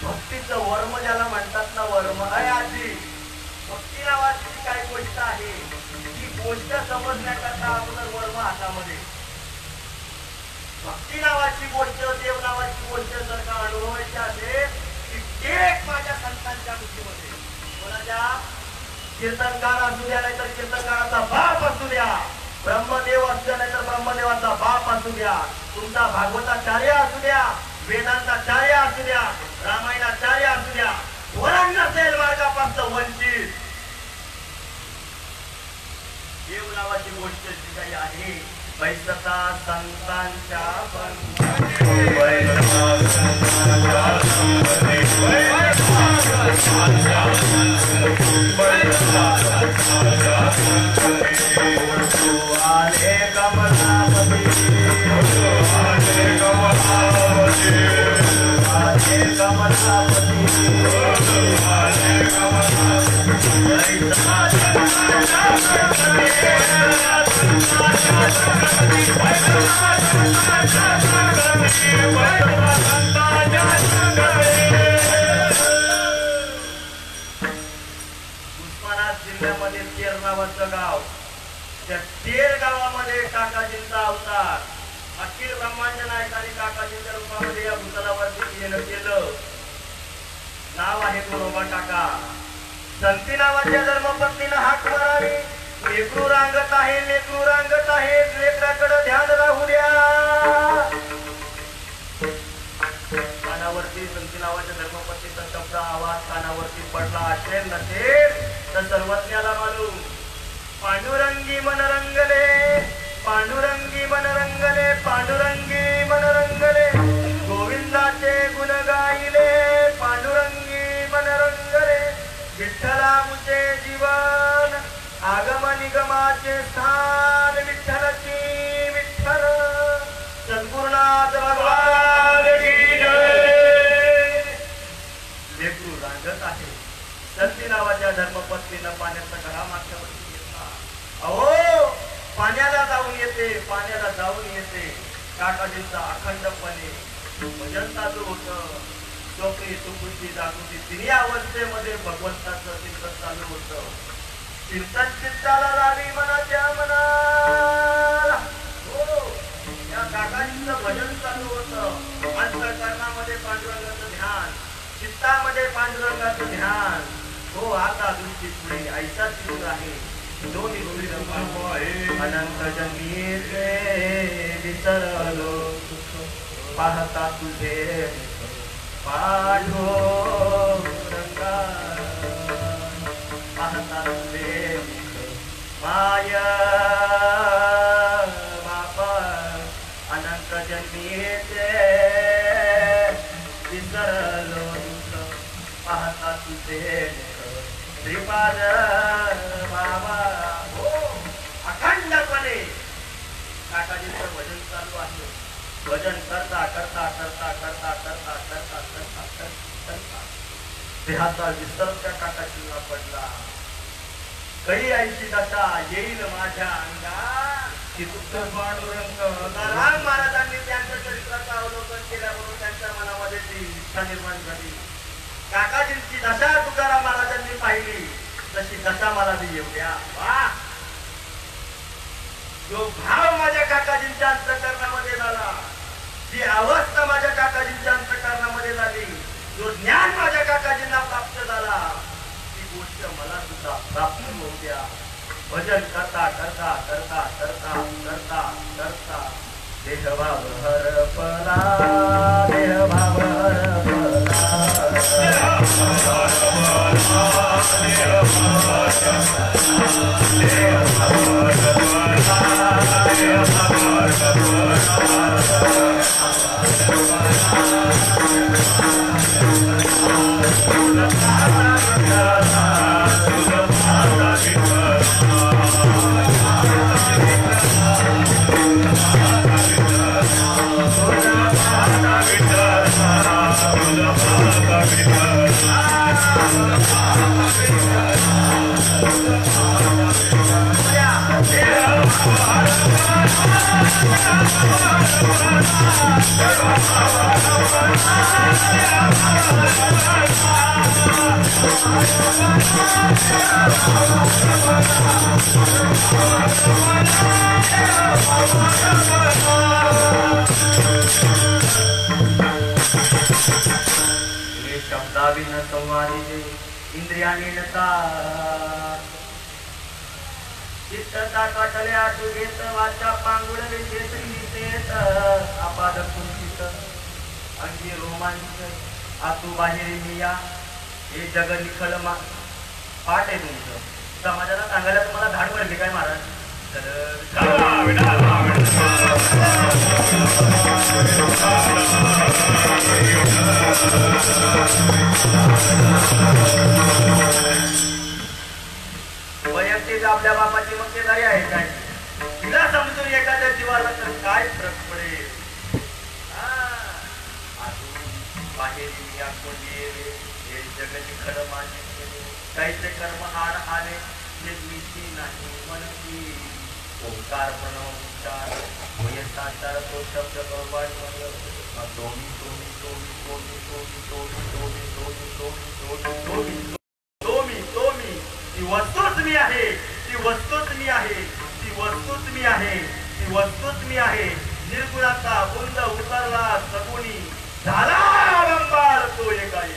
भक्तीचं वर्म ज्याला म्हणतात ना, वर्म आहे आजी. भक्ती नावाची जी काही गोष्ट आहे, ती गोष्ट समजण्याकरता अगोदर वर्म हातामध्ये. भक्ती नावाची गोष्ट, देव नावाची गोष्ट जर का अनुभवायची असेल, ती एक माझ्या संतांच्या बुद्धीमध्ये. कोणाच्या? कीर्तनकार असू द्या, नाहीतर कीर्तनकाराचा बाप असू द्या, ब्रह्मदेव असू द्या, नाहीतर ब्रह्मदेवाचा बाप असू द्या, तुमचा भागवताचार्य असू द्या, वेदांताचार्य असू द्या, रामायणाचार्य असू द्या, वरण नसेल मार्गापासून वंचित. देव नावाची गोष्ट जी काही आहे, पैसता संतांच्या आले कमलापती, आले कमलापती, आले कमलापती, आले उस्मानाबाद जिल्ह्यामध्ये तेर नावाचं गाव, त्या तेर गावामध्ये काकाजींचा अवतार अखिल ब्रह्मांड नायकाने काकाजींच्या रूपामध्ये या भूतलावरती येणं केलं. नाव आहे गोरोबा काका. संती नावाच्या धर्मपत्नीनं हाक मारावी, लेकरू रांगत आहे, लेकरू रांगत आहे, लेकराकडे ध्यान राहू द्या. कानावरती संती नावाच्या धर्मपत्नीचा शब्द आवाज कानावरती पडला असेल नसेल, तर सर्वज्ञाला मालूम. पांडुरंगी मन रंगले, पांडुरंगी मन रंगले, पांडुरंगी मन रंगले, गोविंदाचे गुण गाईले, पांडुरंगी मन रंगले. विठ्ठला मुचे जीवन, आगम निगमाचे स्थान, विठ्ठलची विठ्ठल. सद्गुरुनाथ भगवान की जय. लेकरू रांगत आहे. सती नावाच्या धर्मपत्नीनं पाण्याचा घडा मागच्यावरती घेतला. अहो पाण्याला जाऊन येते, पाण्याला जाऊन येते. काकाजींचा अखंडपणे भजन चालू होतं. चोकरी सुकुची जागृती तिन्ही अवस्थेमध्ये भगवंताचं चिंतन चालू होतं. चिंतन चित्ताला रावी मनाच्या मनाला. हो या काकाजींचं भजन चालू होतं. अंतःकरणामध्ये पांडुरंगाचं ध्यान, चित्तामध्ये पांडुरंगाचं ध्यान. हो आता दृष्टी पुढे ऐसा सुरू आहे. दोन्ही अनंत जंगीचे विसरलो पाहता तुझे पांडुरंगा, पाहता तुझे माया बापा. अनंत जन्मीचे विसरलो पाहता तुझे श्रीपाद बाबा. हो अखंडपणे काकाजींचं भजन चालू आहे. भजन करता करता करता करता करता करता करता करता देहाचा विसर त्या काकाजींना पडला. काही ऐशी दशा येईल माझ्या अंगात. पांडुरंग राम महाराजांनी त्यांच्या चरित्राचं अवलोकन केल्याबरोबर त्यांच्या मनामध्ये ती इच्छा निर्माण झाली. काकाजींची दशा तुकाराम महाराजांनी पाहिली, तशी दशा मला बी एवढ्या. वा जो भाव माझ्या काकाजींच्या अंतःकरणामध्ये झाला, जी अवस्था माझ्या काकाजींच्या अंतःकरणामध्ये झाली, जो ज्ञान माझ्या काकाजींना प्राप्त झाला, ती गोष्ट मला सुद्धा प्राप्त होऊ द्या. भजन करता करता करता करता करता करता देहभाव हरपला, देहभाव हरपला. शब्दाविन संवादिते इंद्रियाने नता चित्तता कटले आटू घेत वाचा पांगुळले शेत आपाद कुंचित अंगी रोमांच आतू बाहेर मिया. हे जग निखळ पाठ आहे तुमचं. समाजाला सांगायला तुम्हाला धाड पडली काय महाराज? वैयक्तिक आपल्या बापाची मक्तेदारी आहे काय? तिला समजून एखाद्या जीवाला तर काय फरक पडेल? बाहेर हे जगती खरं मान्य काहीचे कर्म आड आले मीची नाही म्हणती. ओंकार बनव उच्चार वयसाचार तो शब्द भगवान दोन्ही दोन्ही दोन्ही दोन्ही दोन्ही दोन्ही दोन्ही दोन्ही दोन्ही दोन्ही दोन्ही ती वस्तूच मी आहे, ती वस्तूच मी आहे, ती वस्तूच मी आहे, ती वस्तूच मी आहे. निर्गुणाचा बुंद उतरला सगुणी झाला रंबाळ तो एकाई.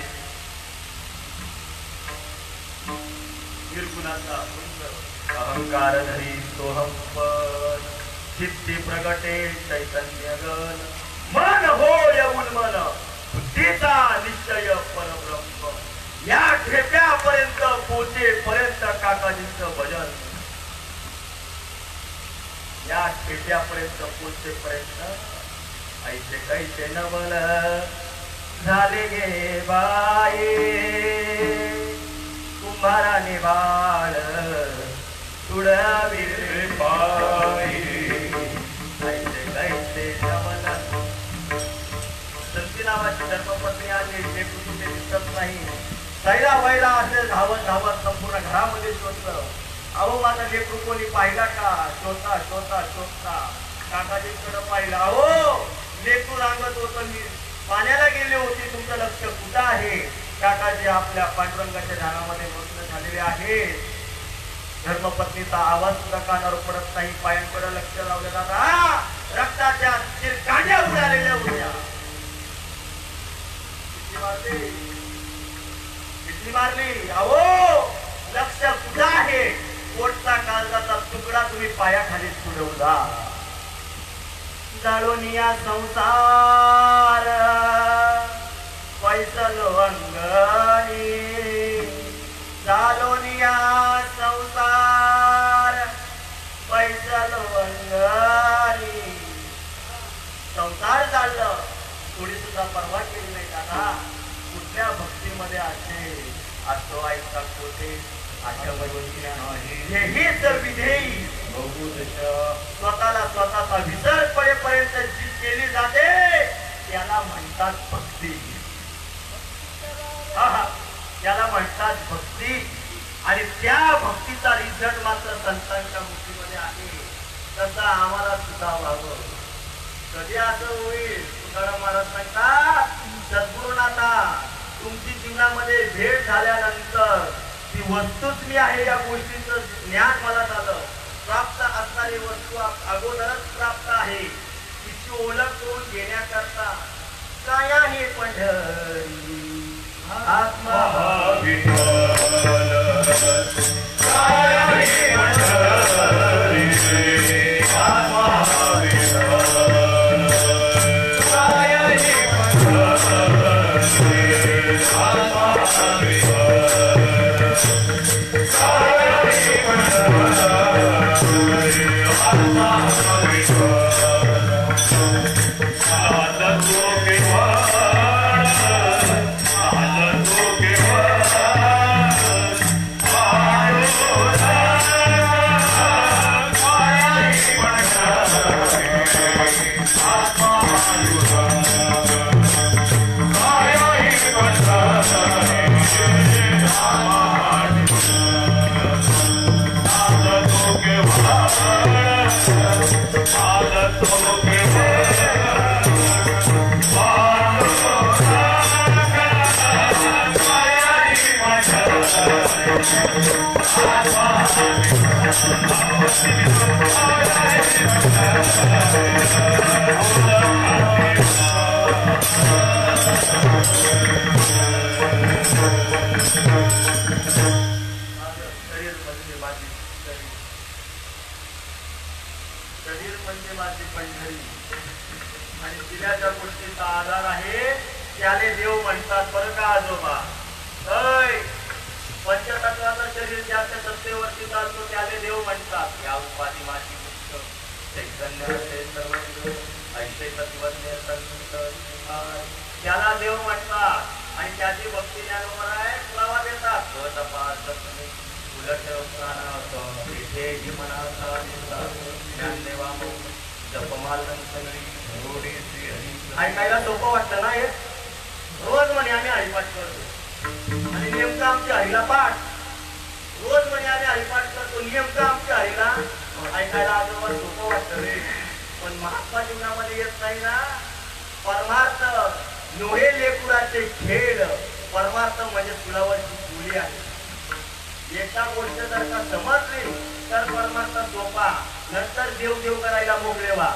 निर्गुणाचा बुंद अहंकार धरी सोहम पण चित्ती प्रगटे चैतन्य गण. मन होय उन्मन बुद्धीचा निश्चय परब्रह्म. या ठेप्यापर्यंत पोचेपर्यंत काकाजींचं भजन, या ठेप्यापर्यंत पोचेपर्यंत ऐसे कैसे नवल झाले गे बाई, कुंभाराने बाळ तुडविले पायी, ऐसे कैसे नवल. संती नावाची धर्मपत्नी आली, ते कुठे दिसत नाही. सैरा वैरा असे धावत धावत संपूर्ण घरामध्ये शोधलं. अहो माझा लेकरू कोणी पाहिला का? शोधता शोधता शोधता काकाजीकडे पाहिला. अहो लेकरू रांगत होतं, मी पाण्याला गेले होते, तुमचं लक्ष कुठं आहे? काकाजी आपल्या पांडुरंगाच्या ध्यानामध्ये मग्न झालेले आहे. धर्मपत्नीचा आवाज सुद्धा कानावर पडत नाही. पायांकडे लक्ष लावलं दादा, रक्ताच्या कांड्या उडालेल्या होत्या. किती मारली? अहो लक्ष कुठं आहे? पोटचा काळजाचा तुकडा तुम्ही पायाखाली तुडवला. जाळोनिया संसार पैसल अंगणी, जाळोनिया संसार पैसल अंगणी. संसार चाललं, थोडी सुद्धा पर्वा केली नाही दादा. कुठल्या भक्तीमध्ये असे असतो आईचा कोठे हेही जर विधेयी स्वतःला स्वतःचा विसर पडेपर्यंत जी केली जाते त्याला म्हणतात भक्ती. त्याला म्हणतात भक्ती. आणि त्या भक्तीचा रिझल्ट मात्र संतांच्या मुठीमध्ये आहे. तसं आम्हाला सुद्धा व्हावं. कधी असं होईल? तुकाराम महाराज सांगतात, सद्गुरुनाथा तुमची जीवनामध्ये भेट झाल्यानंतर ती वस्तूच मी आहे या गोष्टीचं ज्ञान मला झालं. प्राप्त असणारी वस्तू अगोदरच प्राप्त आहे. तिची ओळख करून घेण्याकरता काय आहे पंढरी आत्मा त्याला देव म्हणतात. आणि त्याची भक्ती ज्ञानोबर आहे. पुरावा देतात. ऐकायला सोपं वाटतं ना हे? रोज म्हणे आम्ही हरिपाठ करतो आणि नेमकं आमच्या हरीला पाठ. रोज म्हणे आम्ही हरिपाठ करतो, नेमकं आमच्या हरीला ऐकायला अगोदर सोपं वाटतं रे. पण महात्मा जीवनामध्ये येत नाही ना. परमार्थ नोहे लेकुराचे खेळ. परमार्थ म्हणजे फुलावरची फुली आहे. एका गोष्ट जर का समजली तर परमार्थ सोपा. नंतर देव देव करायला मोकळे व्हा.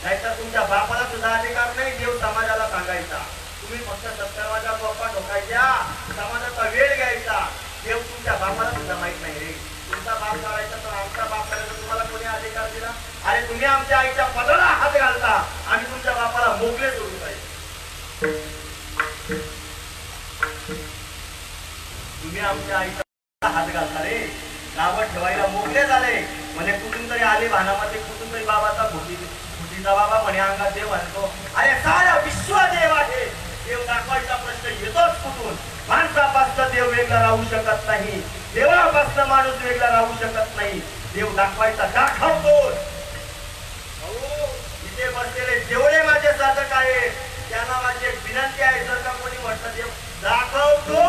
नाहीतर तुमच्या बापाला सुद्धा अधिकार नाही देव समाजाला सांगायचा. तुम्ही फक्त सत्कर्माच्या गप्पा ठोकायच्या, समाजाचा वेळ घ्यायचा. देव तुमच्या बापाला सुद्धा माहित नाही रे. तुमचा बाप करायचा तर आमचा बाप करायचा तुम्हाला कोणी अधिकार दिला? अरे तुम्ही आमच्या आईच्या पदाला हात घालता, आम्ही तुमच्या बापाला मोकळे सोडून पाहिजे. तुम्ही आमच्या आईचा हात घालता रे. नावं ठेवायला मोकळे झाले म्हणे कुठून तरी आले भानामध्ये, कुठून तरी बाबाचा फुटीचा बाबा म्हणे अंगात देव आणतो. अरे सारा विश्व देव आहे. देव दाखवायचा प्रश्न येतोच कुठून? माणसापासून देव वेगळा राहू शकत नाही, देवापासून माणूस वेगळा राहू शकत नाही. देव दाखवायचा दाखवतो. इथे बसलेले जेवढे माझे साधक आहेत त्यांना माझी एक विनंती आहे, जर का कोणी म्हटलं देव दाखवतो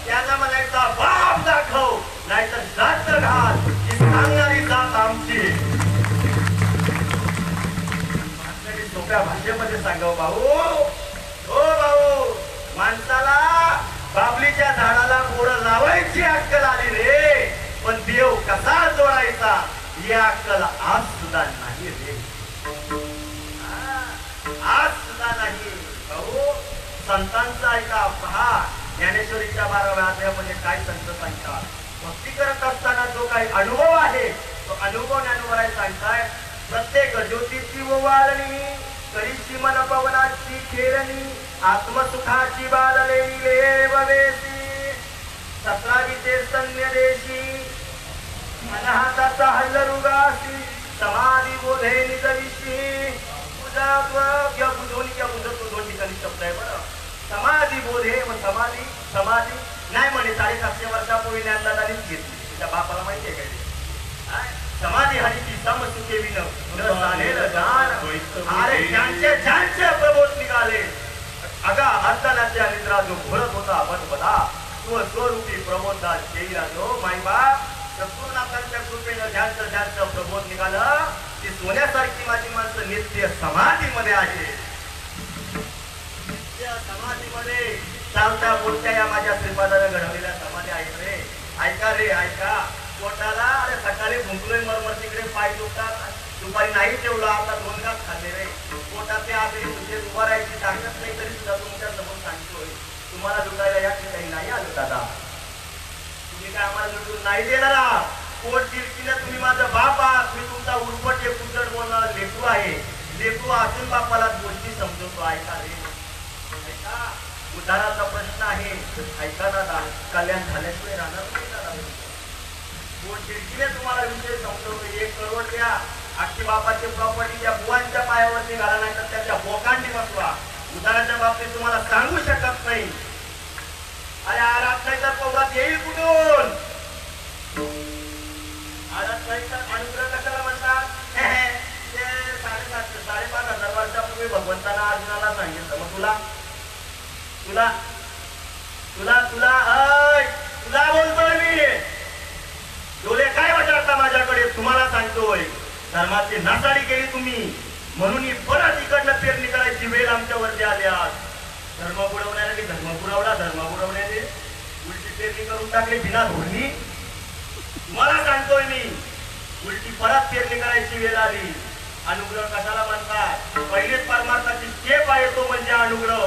त्यांना म्हणायचा बाप दाखव, नाहीतर जात घाल. ही सांगणारी जात आमची. सोप्या भाषेमध्ये सांगाव भाऊ. हो भाऊ, माणसाला बाबलीच्या झाडाला गोड लावायची अक्कल आली रे, पण देव कसा जोडायचा ही अक्कल आज सुद्धा नाही रे. आज सुद्धा नाही भाऊ. संतांचा ऐका पहा, ज्ञानेश्वरीच्या 12व्या अध्यायामध्ये काय संत सांगतात. भक्ती करत असताना जो काही अनुभव आहे तो अनुभव ज्ञानोबराय सांगताय. प्रत्येक ज्योतीची ओवाळणी करीची मन पवनाची खेळणी, आत्मसुखाची बाललेली बवेसी, 17वीचे स्तन्य देशी, अनाहाताचा हल्लरुगासी, समाधी बोधे निजविशी. दोन ठिकाणी शब्द आहे बरं. समाधी बोधे व समाधी समाधी नाही म्हणे 750 वर्षापूर्वी ज्ञानदादांनीच घेतली. तिच्या बापाला माहिती आहे काय? समाधी हरिची समसुखे विन अरे ज्यांचे प्रबोध निघाले. अगा अर्धनाच्या निद्रा जो घोळत होता बदबदा, तो स्वरूपी प्रबोधदा देईला जो माईबाप सद्गुरुनाथांच्या कृपेनं ज्यांचं प्रबोध निघालं ती सोन्यासारखी माझी माणसं नित्य समाधीमध्ये आहे. नित्य समाधीमध्ये चालत्या बोलत्या या माझ्या श्रीपादाने घडवलेल्या समाधी आहेत रे. ऐका रे ऐका. पोटाला अरे सकाळी भुंकलोय मरमर तिकडे पाय दुखतात, दुपारी नाही जेवलो, आता 2 घास खाल्ले रे. पोटाचे आगरी तुझे उभा राहायची ताकद नाही तरी सुद्धा तुमच्या समोर सांगतोय तुम्हाला लुटायला या ठिकाणी नाही आलो दादा. तुम्ही काय आम्हाला लुटून नाही देणार. पोट दिलकीनं तुम्ही माझा बाप आहात. मी तुमचा उरपट एक कुचड बोलणारा लेकरू आहे. लेकरू असून बापाला गोष्टी समजवतो. ऐका रे ऐका. उद्धाराचा प्रश्न आहे. ऐका दादा, कल्याण झाल्याशिवाय राहणार नाही दादा. खिडकीने तुम्हाला विषय समजवतो. 1 करोड द्या, अख्खी बापाची प्रॉपर्टी त्या बुवांच्या पायावरती घाला, नाही तर त्याच्या बोकांडी बसवा. उदाहरणाच्या बाबतीत तुम्हाला सांगू शकत नाही. अरे आरात नाही तर पौरात येईल कुठून? आरात नाही तर अनुग्रह कशाला म्हणतात? ते 5,500 वर्षापूर्वी भगवंतांना अर्जुनाला सांगितलं. मग तुला तुला तुला तुला तुला बोलतोय मी. डोले काय वाटता माझ्याकडे? तुम्हाला सांगतोय धर्माची नासाडी केली तुम्ही, म्हणून परत इकडनं पेरणी करायची वेळ आमच्यावरती आली. आज धर्म बुडवण्याने धर्म बुडवला, धर्म बुडवण्याने उलटी पेरणी करून टाकली बिना धोरणी. तुम्हाला सांगतोय मी, उलटी परत पेरणी करायची वेळ आली. अनुग्रह कशाला म्हणतात? पहिलीच परमार्थाची स्टेप आहे तो म्हणजे अनुग्रह.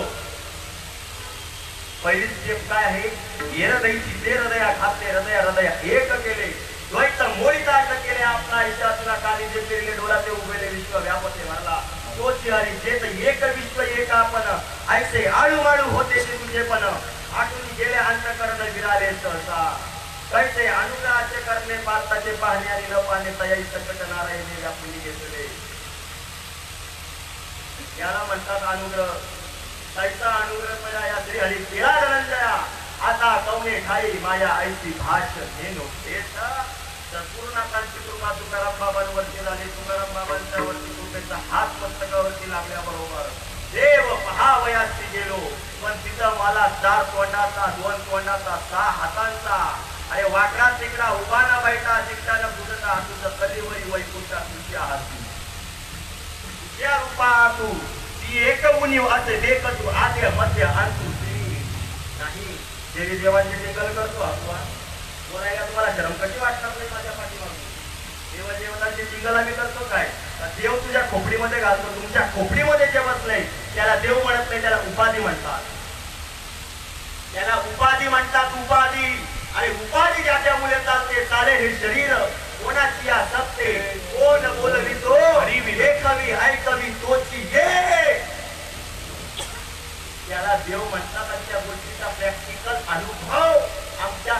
पहिली स्टेप काय आहे? हृदयची ते हृदया घातले, हृदया एक केले, द्वैत मोडीचा अर्थ केले. आपला ईशातला काली जे पेरले डोलाते उभेले विश्व व्यापते भरला. तोची हरी जेत एक विश्व एक आपण, ऐसे आळू माळू होते ते तुझे पण, आटून गेले अंतकरण विराले सहसा. कैसे अनुग्रहाचे करणे पालताचे पाहणे आणि न पाहणे तयाई सकट नारायणे व्यापुनी घेतले. याला म्हणतात अनुग्रह. तैसा अनुग्रह पया या श्री हरी केला धनंजया, आता कवने ठाई माया ऐसी भाष धेनो देत. सद्गुरुनाथांची कृपा तुकाराम बाबांवरती झाली. तुकाराम बाबांच्या वरती कृपेचा हात मस्तकावरती लागल्याबरोबर देव पहावयासी गेलो, पण तिथं मला 4 तोंडाचा 2 तोंडाचा 6 हातांचा. अरे वाकडा तिकडा उभा ना बैठा, तिकटानं बुडता तुझं कधीवरी वैकुंठा तुझ्या हाती. तुझ्या रूपा तू ती एक उणीव असे देख तू आद्य मध्य अंतू नाही. देवी देवांचे टिंगल करतो आपण बोलायला तुम्हाला शरम कशी वाटणार नाही? माझ्या पाठीमागून देव देवतांचे टिंगल आम्ही करतो काय? देव तुझ्या खोपडीमध्ये घालतो. तुमच्या खोपडीमध्ये जे बसलंय त्याला देव म्हणत नाही, त्याला उपाधी म्हणतात. त्याला उपाधी म्हणतात. उपाधी. आणि उपाधी ज्याच्यामुळे चालते चाले हे शरीर कोणाची सत्ते कोण बोलवितो हे कवी हाय कवी तोची ये. त्याला देव म्हणतात. आणि त्या गोष्टीचा प्रॅक्टिकल अनुभव आमच्या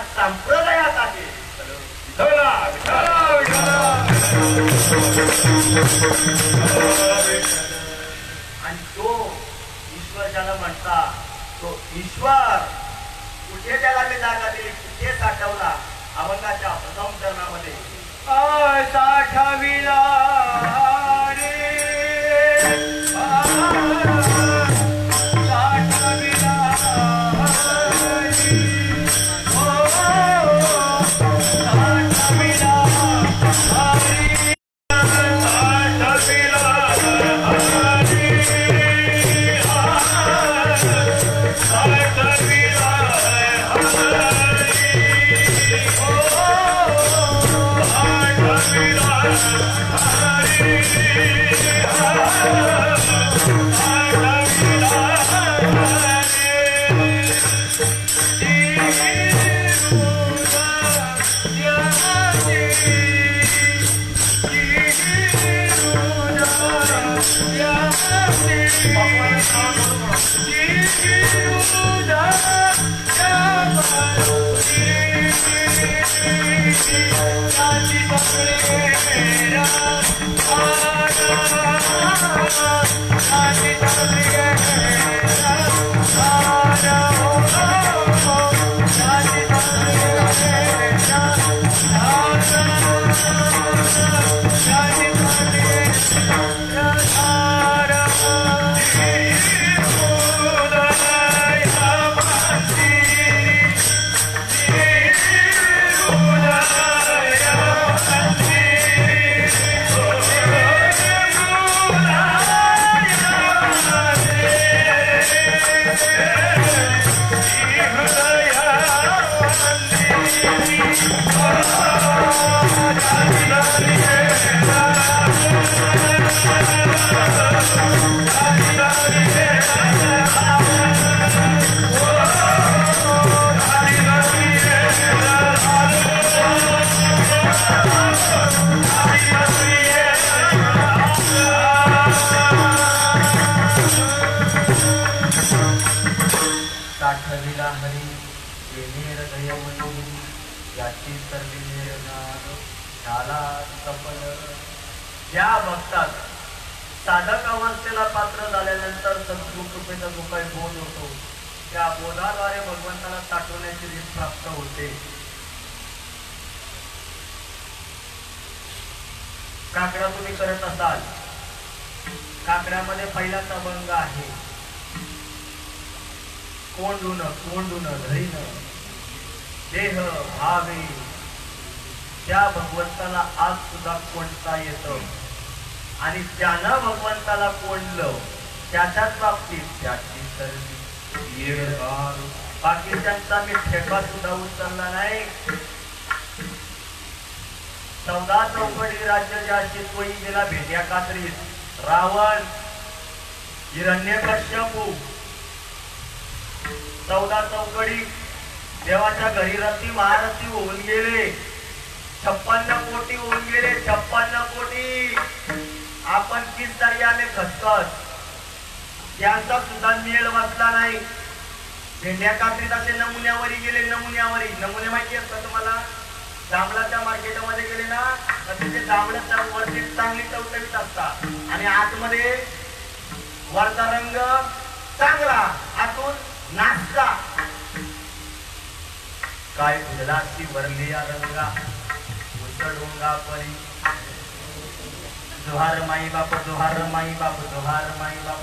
आणि तो ईश्वर ज्याला म्हणता तो ईश्वर कुठे त्याला मी जागा दिली, कुठे साठवला? अभंगाच्या प्रथम चरणामध्ये साठविला ज्या भक्तात साधक अवस्थेला पात्र झाल्यानंतर सद्गुरु कृपेचा जो काही बोध होतो त्या बोधाद्वारे भगवंताला साठवण्याची रीत प्राप्त होते. काकडा तुम्ही करत असाल, काकड्यामध्ये पहिलाच अभंग आहे कोंडून कोंडून धरीन देह भावे. त्या भगवंताला आज सुद्धा कोणता येतं आणि ज्यानं भगवंताला कोंडलं त्याच्याच बाबतीत त्याची सर्दी. बाकीच्यांचा मी ठेका सुद्धा उचलला नाही. 14 चौकडी राज्य ज्या शिकवई गेला भेट्या कात्रीत रावण हिरण्यकश्यपू 14 चौकडी देवाच्या घरी रती महारथी होऊन गेले. 56 कोटी होऊन गेले. 56 कोटी. आपण किस तरी आले खसखस. त्यांचा सुद्धा मेळ वाचला नाही. भेंड्या कात्रीत असे नमुन्यावरी गेले. नमुने माहिती असतात तुम्हाला? जांभळाच्या मार्केटमध्ये गेले ना तर तिथे जांभळाच्या वरती चांगली टवटवीत असतात आणि आतमध्ये वरचा रंग चांगला आतून नाचता. काय फुलाची वरली या रंगा डोंगा परी. जोहार माई बाप जोहार माई बाप जोहार माई बाप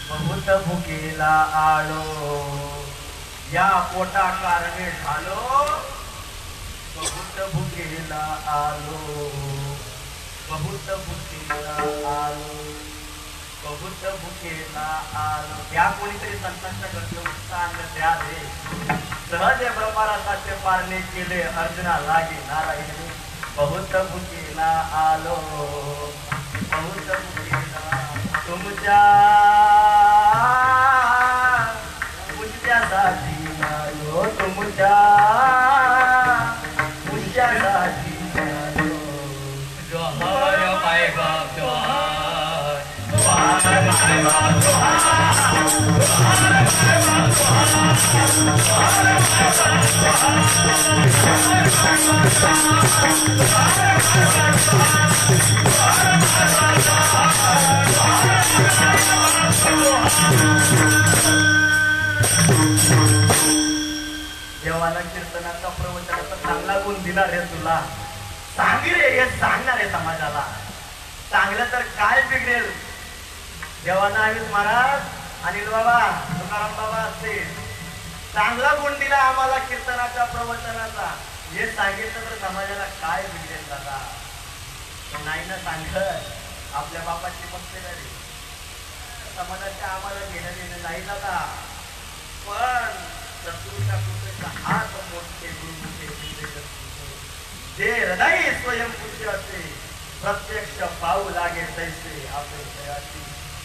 बहुत भुकेला आलो या पोटा कारणे झालो. बहुत भुकेला आलो बहुत भुकेला आलो. बहुत भुकेला आलो. त्या कोणीतरी संतांच्या घरचे उत्साह द्या रे. सहज ब्रह्मरासाचे पारणे केले अर्जुना लागे नारायण. बहुत भुकेला आलो बहुत भुकेला तुमच्या पुष्यासाठी आलो तुमच्या पुष्यासाठी आलो. जोहार माय बाप जोहार. जोहार माय बाप देवाला कीर्तनाचा प्रवचनाचा चांगला गुण दिला रे तुला. सांग रे हे सांगणार आहे समाजाला. चांगलं तर काय बिघडेल. देवाना आम्ही महाराज अनिल बाबा तुकाराम बाबा असतील चांगला गुण दिला आम्हाला कीर्तनाचा प्रवचनाचा. हे सांगितलं तर समाजाला काय बिघडेल दादा. नाही ना सांगत आपल्या बापाची मस्तेदारी समाजाच्या आम्हाला घेणं देणं नाही दादा. पण शत्रूच्या कृपेचा हात मोठे गुरु जे हृदय स्वयंपुष्य असे प्रत्यक्ष पाहू लागे तैसे आपले तयाची.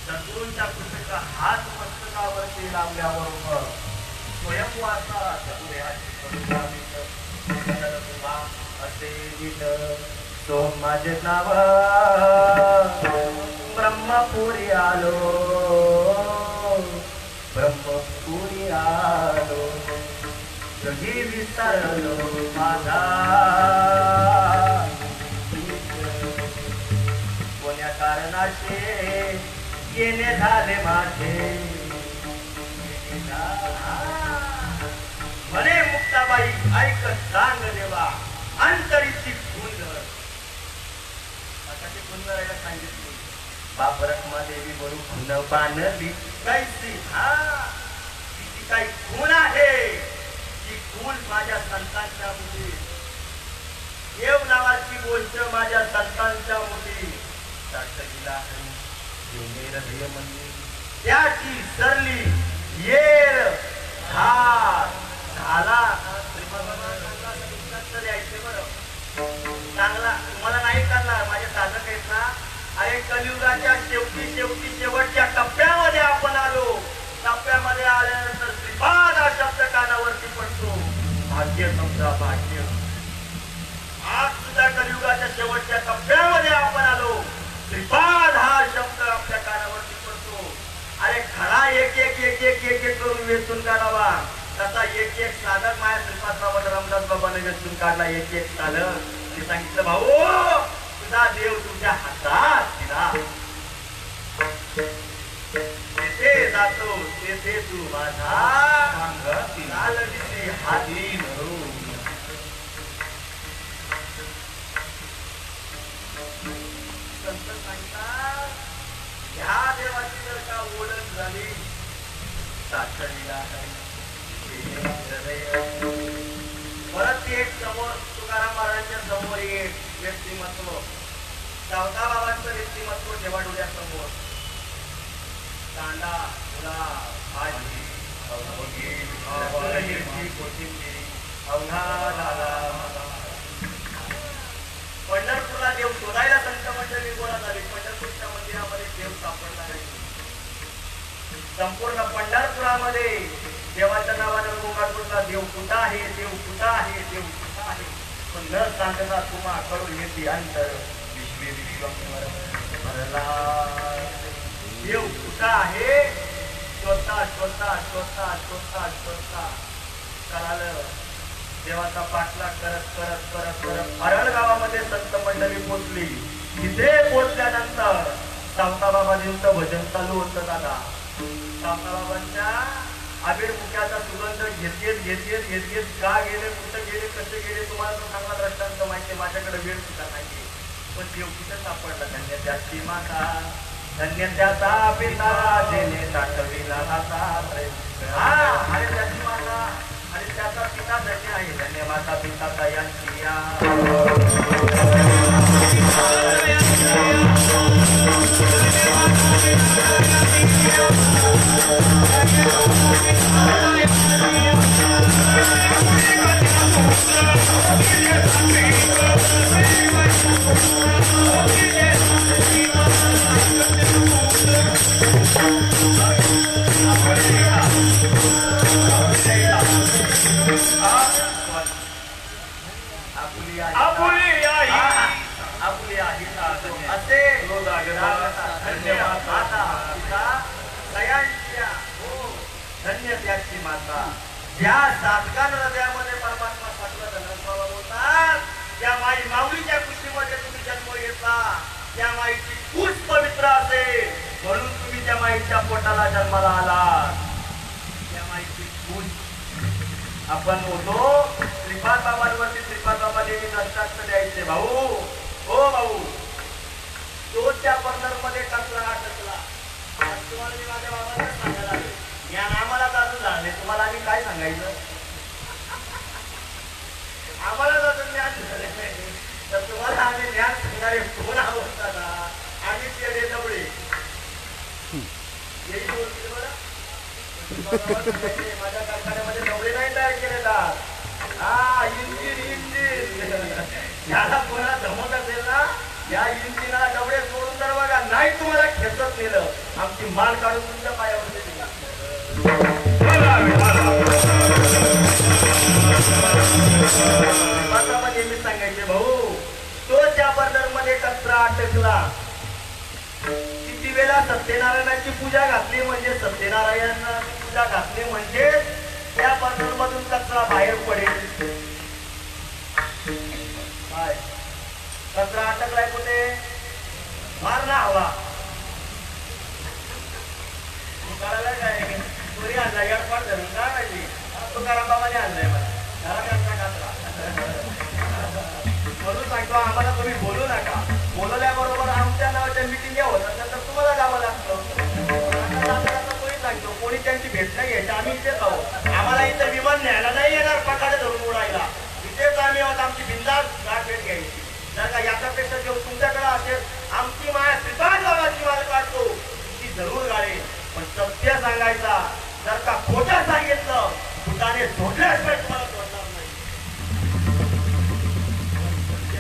शत्रूंच्या कृपेचा हात मस्तकावरती लावल्याबरोबर स्वयंवाचा असे दिलं. तो माझे नाव ब्रह्मपुरी आलो ब्रह्मपुरी आलो. जगी विसरलो माझा कोण्या कारणाचे येणे झाले माझे. म्हणे मुक्ताबाई ऐक सांग देवा अंतरीची गुंजर. आता ते गुंजरायला सांगितले. बाप रखमादेवी म्हणून खुन बांधली कैसी. हा तिची काही खून आहे. ती खून माझ्या संतांच्या मुली. देव नावाची गोष्ट माझ्या संतांच्या मुली. साठीला हृदय मंदिर त्याची सरली येर झाला. चांगला तुम्हाला नाही करणार माझे साधक आहेत ना. अरे कलियुगाच्या शेवटी शेवटी शेवटच्या टप्प्यामध्ये आपण आलो. टप्प्यामध्ये आल्यानंतर श्रीपाद हा शब्द कानावरती पडतो. भाग्य समजा भाग्य. आज सुद्धा कलियुगाच्या शेवटच्या टप्प्यामध्ये आपण आलो. श्रीपाद हा शब्द आपल्या कानावरती पडतो. अरे खरा एक एक एक एक एक एक करून वेचून काढावा. तसा एक एक साधक माझ्या श्रीपाद बाबा रामदास बाबाने वेचून काढला. एक एक साधक ते सांगितलं भाऊ तुझा देव तुझ्या हातात दिला. तेथे जातो तेथे तू माझा हाती धरून. संत सांगतात ह्या देवाची जर का ओळख झाली साठलेला आहे. परत एक समोर तुकाराम महाराजांच्या समोर एक व्यक्तिमत्व सावता बाबांचं व्यक्तिमत्व ठेवा डोळ्यासमोर. कांदा फुला भाजी कोथिंबीर अवघा झाला. पंढरपूरला देव शोधायला संत मंडळी गोळा झाली. पंढरपूरच्या मंदिरामध्ये देव सापडला नाही. संपूर्ण पंढरपुरामध्ये देवाच्या नावानं गोगाटूरला देव कुठं आहे देव कुठं आहे देव कुठं आहे. पण न सांगता तुम्हा करून येते अंतर विश्वे विश्वंभर भरला. देव कुठं आहे शोधता शोधता शोधता शोधता शोधता कळालं. देवाचा पाठलाग करत करत करत करत हरळ गावामध्ये संत मंडळी पोचली. तिथे पोचल्यानंतर सावता बाबाजींचं भजन चालू होतं. दादा सावता बाबांच्या आबीड मुख्याचा सुगंध घेतेच घेतेच घेतेच का गेले कुठं गेले कसे गेले तुम्हाला तर चांगला दृष्टांत माहिती. माझ्याकडे वेळ सुद्धा नाही. पण देव कुठे सापडला. धन्य त्याची माता धन्य त्याचा पिता जेने साठविला हाता. अरे त्याची माता आणि त्याचा पिता धन्य आहे. धन्य माता पिता यांची या धन्यवाद माता पिता दयांची हो धन्य त्याची माता ज्या सातकान हृदयामध्ये परमात्मा सातवा धनस्वावा होतात त्या माई माऊलीच्या कुशीमध्ये तुम्ही जन्म घेतला त्या माईची खूप पवित्र असेल म्हणून तुम्ही त्या माईच्या पोटाला जन्माला आला त्या माईची खूप आपण होतो श्रीपाद बाबांवरती श्रीपाद बाबा देवी दर्शनार्थ द्यायचे भाऊ हो भाऊ तो त्या बर्नर मध्ये कचरा अटकला तुम्हाला मी माझ्या बाबांना सांगायला लागले ज्ञान आम्हाला अजून झाले तुम्हाला आम्ही काय सांगायचं आम्हाला अजून ज्ञान झाले तर तुम्हाला आम्ही ज्ञान सांगणारे कोण आवडतात आम्ही ते जवळे माझ्या कारखान्यामध्ये नवरे नाही तयार केले जात हा इंजिन याला कोणाला जमत असेल ना या इंजिनाला डबडे सोडून तर बघा नाही तुम्हाला खेचत नेलं आमची मान काढून तुमच्या पायावर नेहमी सांगायचे भाऊ तो त्या बर्नर मध्ये कचरा अटकला किती वेळा सत्यनारायणाची पूजा घातली म्हणजे सत्यनारायणाची पूजा घातली म्हणजे त्या बर्नर मधून कचरा बाहेर पडेल काय कचरा अटकलाय कुठे मार ना हवा करायला काय चोरी आणला एअरपोर्ट धरून काय माहिती तुकाराम बाबाने आणलाय मला कचरा म्हणून सांगतो आम्हाला तुम्ही बोलू नका बोलवल्याबरोबर आमच्या नावाच्या मिटिंग होतात नंतर तुम्हाला जावं लागतं कोणी सांगतो कोणी त्यांची भेट नाही घ्यायची आम्ही इथेच आहोत आम्हाला इथं विमान न्यायला नाही येणार पटाडे धरून उडायला इथेच आम्ही आहोत आमची बिंदास गाठ भेट घ्यायची जर का याच्यापेक्षा जेव्हा तुमच्याकडे असेल आमची माया श्रीपाद बाबाची माल काढतो ती जरूर गाळेल पण सत्य सांगायचा जर का खोटं सांगितलं फुटाने सोडल्याशिवाय तुम्हाला सोडणार नाही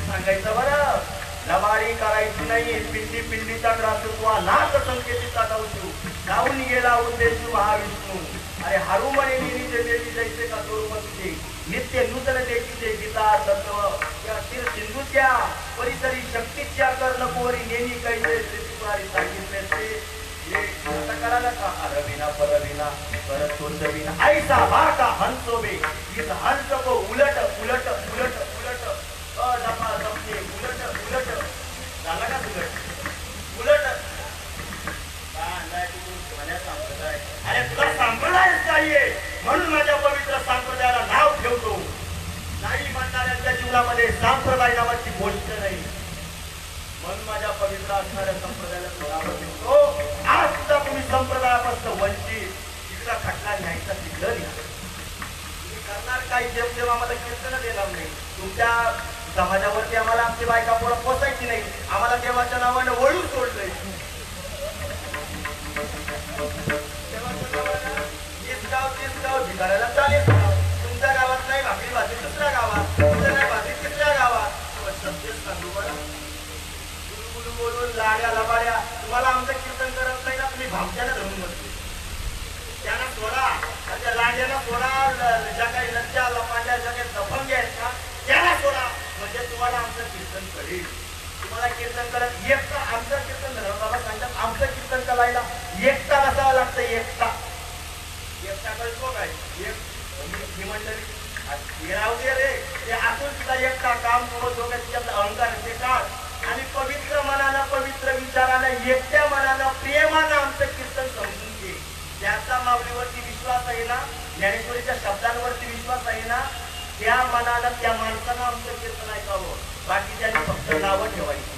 सांगायचं बरं लबाडी करायची नाही पिंडी पिंडीचा त्रासुत्वा नाथ संकेतीचा नवशू जाऊन गेला उद्देश महाविष्णू अरे हारू म्हणे निरीचे देवी जैसे का स्वरूप तुझे नित्य नूतन देवीचे गीता तत्व या तीर सिंधूच्या परिसरी शक्तीच्या कर्ण कोरी नेहमी कैसे श्रीपुरारी सांगितले ते आता करायला का अरविना परविना परत तोषविना ऐसा बाका हंसोबे इस हंस को उलट उलट उलट उलट अजपा जपते उलट उलट झाला का उलट उलट अरे तुला संप्रदायच नाहीये म्हणून माझ्या पवित्र संप्रदायाला नाव ठेवतो नाही म्हणणाऱ्यांच्या जीवनामध्ये संप्रदाय नावाची गोष्ट नाही म्हणून माझ्या पवित्र असणाऱ्या संप्रदायाला थोडावर ठेवतो आज सुद्धा तुम्ही संप्रदायापासून वंचित तिकडा खटला न्यायचा तिकडं नाही तुम्ही करणार काही देव आम्हाला कीर्तन देणार नाही तुमच्या समाजावरती आम्हाला आमची बायका पुढं पोचायची नाही आम्हाला देवाच्या नावाने वळू सोडलंय तीस गाव भिकाऱ्याला चालेल तुमच्या गावात नाही भाकरी भाजी दुसऱ्या गावात तुमच्या नाही भाजी तिसऱ्या गावात पण सत्यच सांगू बरं गुलू बोलून लाड्या लबाड्या तुम्हाला आमचं कीर्तन करत नाही ना तुम्ही भामट्याला धरून बसले त्यांना सोडा त्या लाड्याला सोडा ज्या काही लज्जा लपांड्या ज्या काही दफंग आहेत ना त्यांना सोडा म्हणजे तुम्हाला आमचं कीर्तन कळेल तुम्हाला कीर्तन करत एकटा आमचं कीर्तन धरण बाबा सांगतात आमचं कीर्तन करायला एकटा नसावं लागतं एकटा एकटा कळतो काय ही मंडळी राहू दे रे ते आतून सुद्धा एकटा काम करत होतं तिच्यात अहंकार ते काळ आणि पवित्र मनानं पवित्र विचारानं एकट्या मनानं प्रेमानं आमचं कीर्तन समजून घे ज्याचा माऊलीवरती विश्वास आहे ना ज्ञानेश्वरीच्या शब्दांवरती विश्वास आहे ना त्या मनानं त्या माणसानं आमचं कीर्तन ऐकावं बाकी त्यांनी फक्त नावं ठेवायची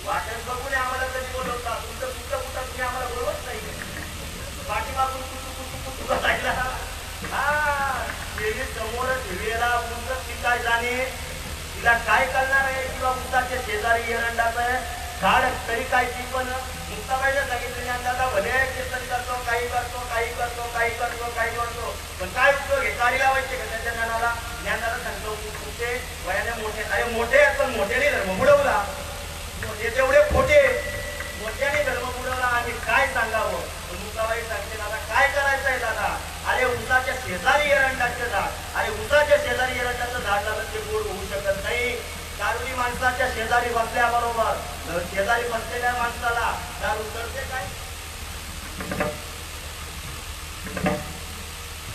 वाटत बघून आम्हाला कधी बोलवता तुमचं कुठं कुठं तुम्ही आम्हाला बोलवत नाही बाकी मागून कुठू कुठू कुठू करायला हा देवी समोर ठेवीला उंच पिकाय जाणे तिला काय करणार आहे किंवा उंचाच्या शेजारी एरंडाचं झाड तरी काय ती पण मुक्ताबाईला सांगितलं ज्ञानदादा भले कीर्तन करतो काही करतो काही करतो काही करतो काही करतो पण काय उपयोग आहे तारी लावायचे का त्यांच्या ज्ञानाला ज्ञानदादा सांगतो तुमचे वयाने मोठे अरे मोठे आहेत पण मोठ्याने धर्म बुडवला मोठे तेवढे खोटे मोठ्याने धर्म बुडवला आणि काय सांगावं मुक्ताबाई सांगते दादा काय करायचंय दादा अरे उसाच्या शेजारी एरंडाचं झाड अरे उसाच्या शेजारी एरंडाचं झाड झालं ते गोड होऊ शकत नाही दारुडी माणसाच्या शेजारी बसल्याबरोबर जर शेजारी बसलेल्या माणसाला दारू उतरते काय?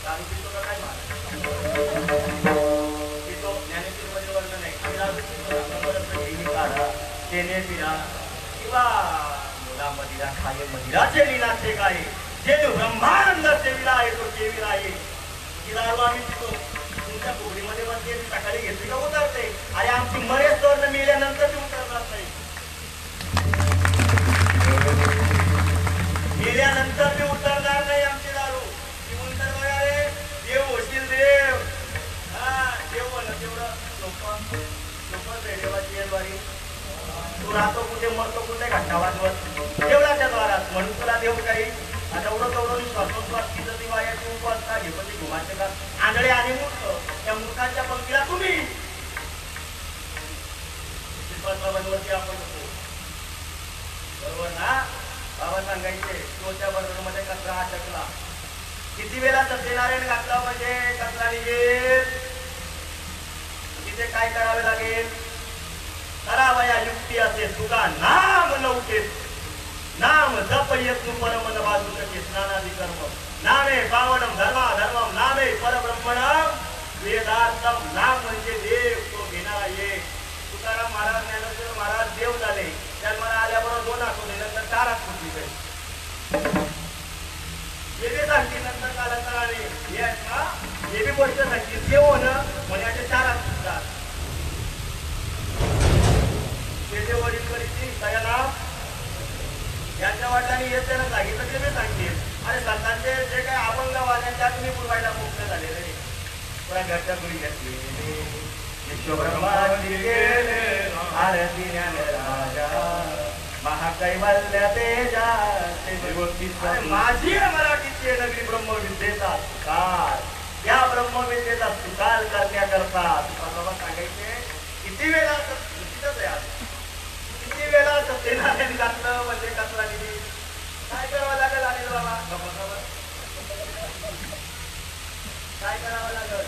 दारू पितो का काय पितो? ज्ञानेश्वरीमध्ये वर्णन आहे. आम्ही दारू पितो काढा तेने पिरा किंवा मुला मदिरा खाये मदिराचे लीलाचे काय जे ब्रह्मानंद सेविला आहे तो सेविला आहे. ही दारू आम्ही पितो. तुमच्या पोगडीमध्ये बसली सकाळी घेतली का उतरते? अरे आमची मरेच तर मेल्यानंतर ती उतरणार नाही. मेल्यानंतर ती उतरणार नाही आमची दारू. ती म्हणतात बघा रे देव होशील देव. हा देव म्हणत तेवढं सोपं देवाची येलवारी. तू राहतो कुठे मरतो कुठे घंटा वाजवत देवळाच्या द्वारात म्हणून तुला देव काही आता एवढं तेवढं श्वासोश्वास की जरी वायाची उपवासता घेपती घुमाचे का आंधळे आणि मूर्ख त्या मूर्खांच्या पंक्तीला तुम्ही बाबांवरती आपण होतो बरोबर ना? बाबा सांगायचे तोच्या बरोबर मध्ये कचरा अटकला किती वेळा सत्यनारायण घातला म्हणजे कचरा निघेल. तिथे काय करावे लागेल? करावया युक्ती असे तुका नाम नवतेस नाम जप यत्नु परम न बाजू शके स्नानादि कर्म नामे पावनम धर्मा धर्मम नामे परब्रह्मणम वेदार्थम. नाम म्हणजे देव तो घेणारा एक. तुकाराम महाराज ज्ञानेश्वर महाराज देव झाले. जन्माला आल्याबरोबर 2 आठवडे नंतर 4 आठवडे काही हे बी सांगतील नंतर कालांतराने हे आहेत ना हे बी गोष्ट सांगतील देव होणं म्हणजे 4 आठवडे त्याचे वडील करीची त्या नाव यांच्या वडिलांनी येते ना सांगितलं ते मी सांगतील. आणि संतांचे जे काही अभंग वाजन त्या तुम्ही पुरवायला मुक्त झालेले घरच्या गुरी घेतली विश्वब्रह्मांडी गेले आरती ज्ञान राजा महाकैवल्य तेजा माझी मराठीची नगरी ब्रह्मविद्येचा सुकाल. या ब्रह्मविद्येचा सुकाल करण्याकरता बाबा सांगायचे किती वेळा किती वेळा सत्यनारायण घातलं म्हणजे कचरा निधी काय करावं लागेल अनिल बाबा? काय करावं लागेल?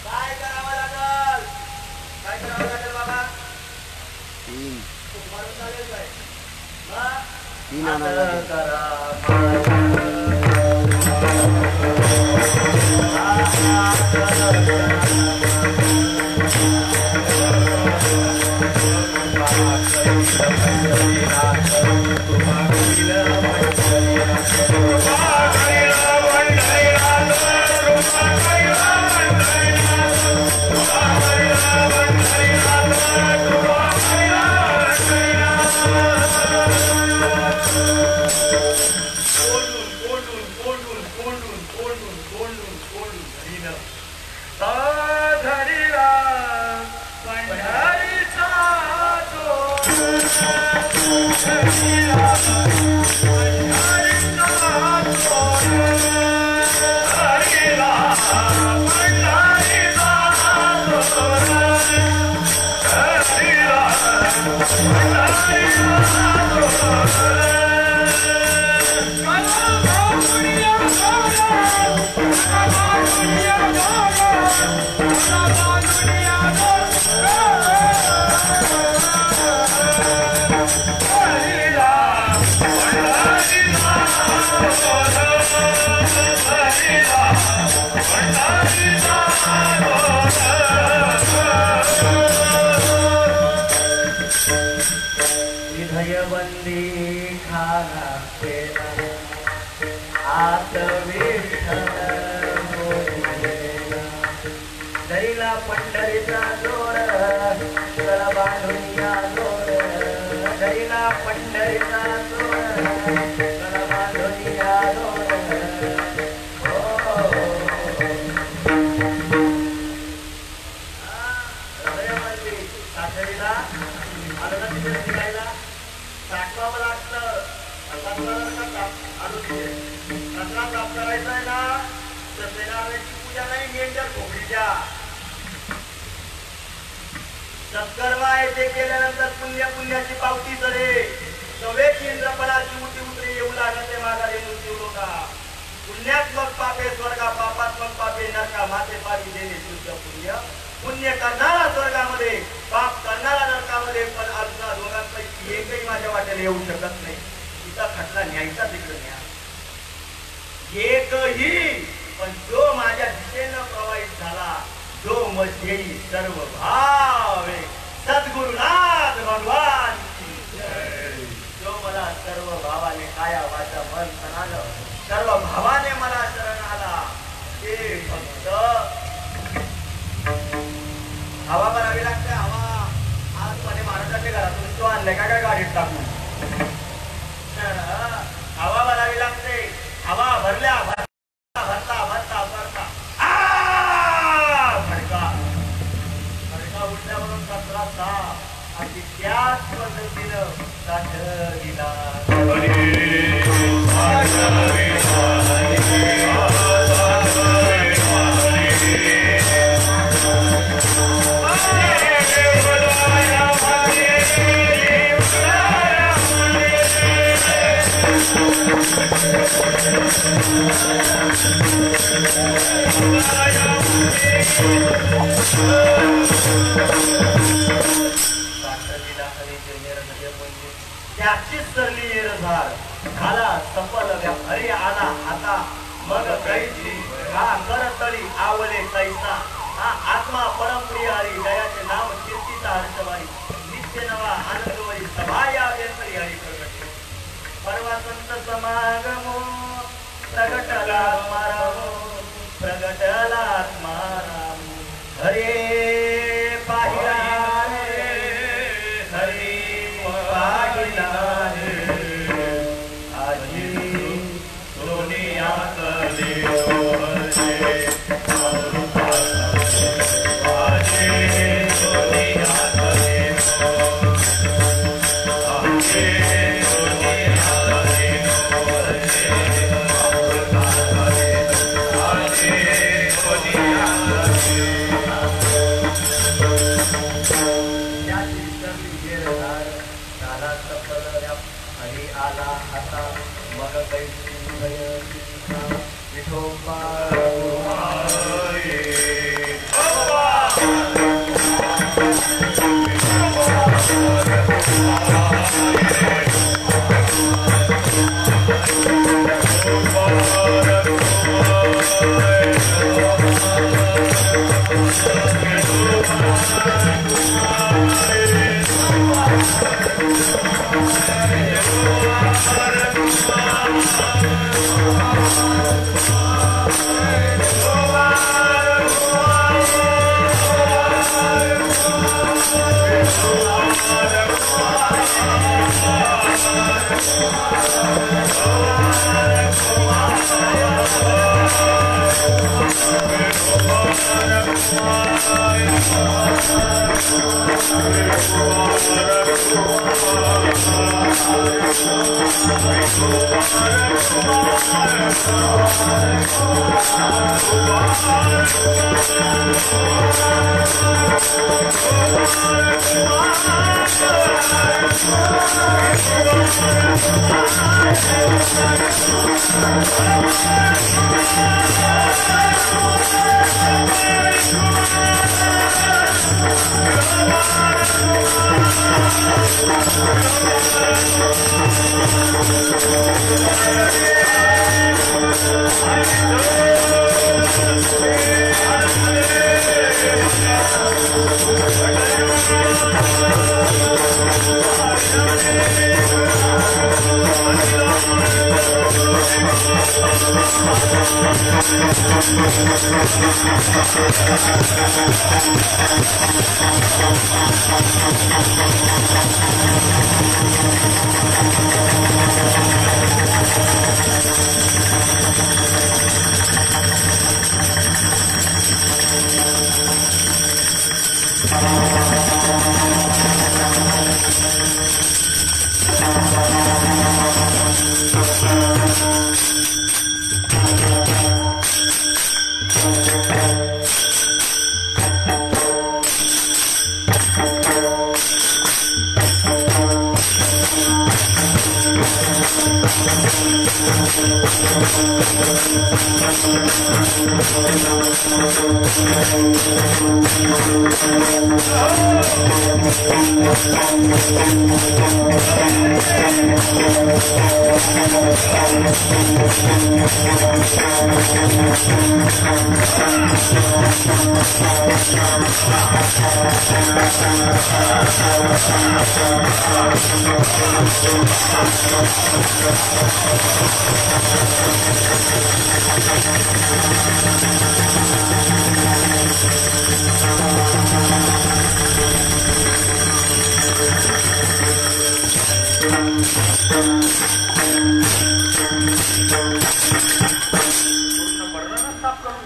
काय करावं लागेल? काय करावं लागेल बाबा? 3 मारून चालेल काय? पंढरीचा जोर चला बांधुनिया जोर दैला पंढरीचा जोर चला बांधुनिया जोर साखरीला आलं तिकडे निघायला साठवावं लागतं. कचरा साफ करायचा आहे ना तर सत्यनारायणाची पूजा नाही मेंढ्या खोबरीच्या सत्कर्मा आहे ते केल्यानंतर पुण्याची पावती चढे सवेच इंद्रपणाची उठी उतरे येऊ लागते माघारी मृत्यू लोका पुण्यात्मक पापे स्वर्गा पापात्मक पापे नरका माते पापी देणे शुद्ध पुण्य पुण्य करणारा स्वर्गामध्ये पाप करणारा एकही माझ्या वाट्याला येऊ शकत नाही. तिचा खटला न्यायचा तिकडे न्या. एकही. पण जो माझ्या दिशेनं प्रवाहित झाला, जो मध्येही सर्व भावे सद्गुरुनाथ भगवान की जय. जो मला सर्व भावाने काया वाचा मन तनानं सर्व भावाने मला शरण आला, ते फक्त हवा भरावी लागते. हवा आज मध्ये महाराजांच्या घरातून तो आणलाय का काय गाडीत टाकून? हवा भरावी लागते. हवा भरल्या भरता भरता भरता भरता भडका भडका उठल्यावरून कचरा साफ आणि त्याच पद्धतीनं साठ गेला. त्याचीच सरली येरझार झाला सफल हरी आला आता मग कैसी हा करतळी आवले कैसा हा आत्मा परमप्रिय हरी दयाचे नाव कीर्तीचा हर्षवारी नित्य नवा आनंदवरी सभा या व्यंतरी हरी प्रगटे परवा संत समागमो प्रगटला आत्मारामो प्रगटला आत्मारामो हरे पाहिला हरे पाहिला आजी सोनियात देव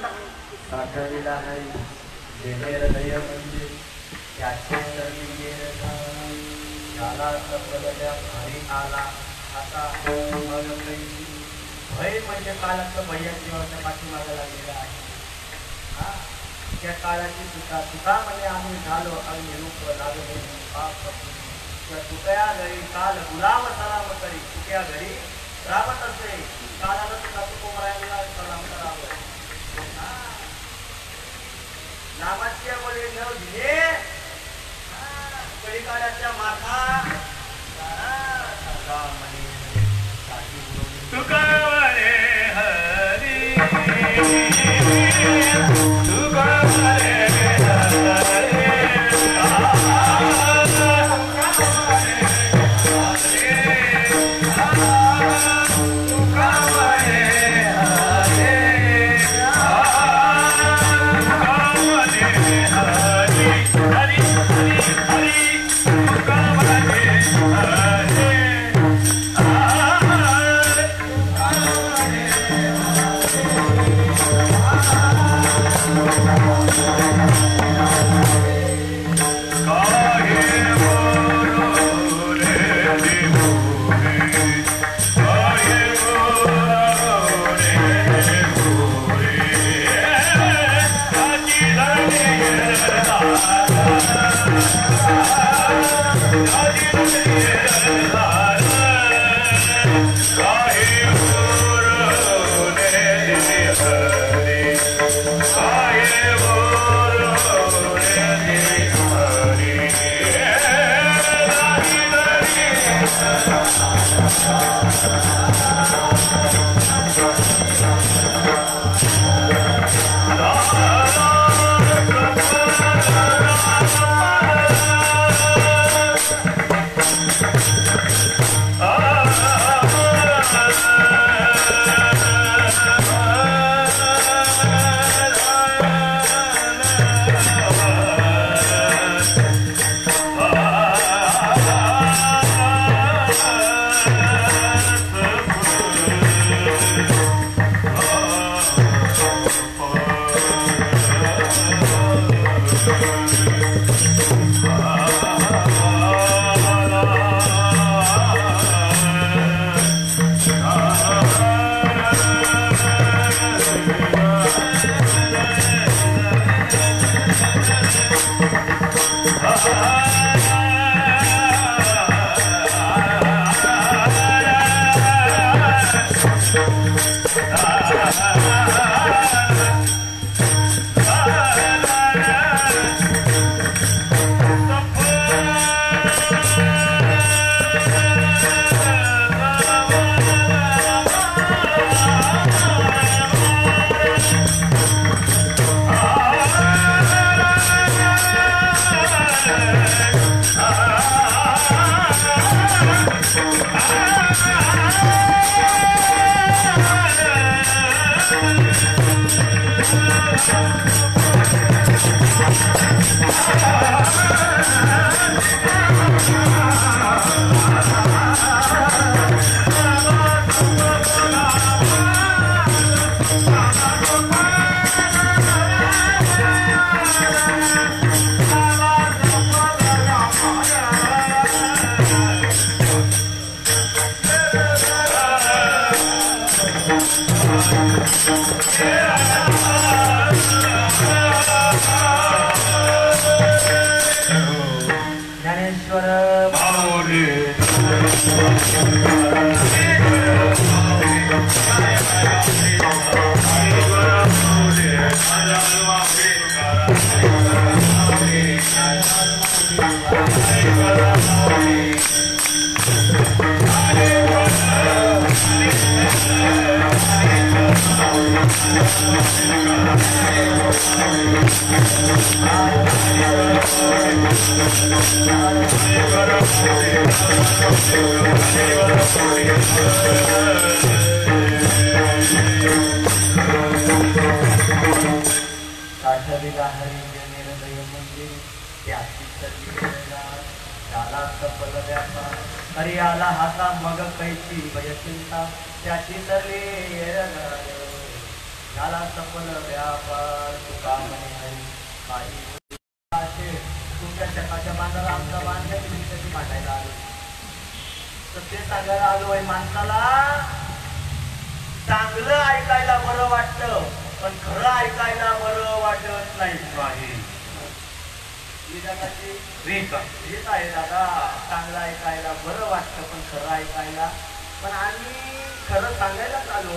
साठविला नाही देणे हृदय म्हणजे त्याचे झाला सफलल्या भारी आला आता भय म्हणजे काळातलं भैया जीवाच्या पाठीमागे लागलेला आहे. हा त्या काळाची तुका म्हणजे आम्ही झालो अग्निरूप लागले पाप त्या तुकया घरी काल गुलाम सलाम करी तुक्या घरी रावत असे काळाला तुका तुकोमरायला सलाम करावं. नामाच्या बळी न दिले कळीकाळाच्या माथा तुका म्हणे हरी तुका म्हणे ज्ञानेश्वर साठविला हरी निर्दय मंदिर त्याची त्याला सफल व्यापार हरी आला हाता मग कैची भयचिंता त्याची सरली त्याला सफल व्यापार तुका म्हणे हरी काही तुमच्या शकाच्या बांधाला आमचा बांधल्या तुम्ही कशी मांडायला आलो तर ते सांगायला आलो आहे माणसाला चांगलं ऐकायला बरं वाटतं पण खरं ऐकायला बरं वाटत नाही ही जगाची रीत आहे दादा चांगलं ऐकायला बरं वाटतं पण खरं ऐकायला पण आम्ही खरं सांगायला चालू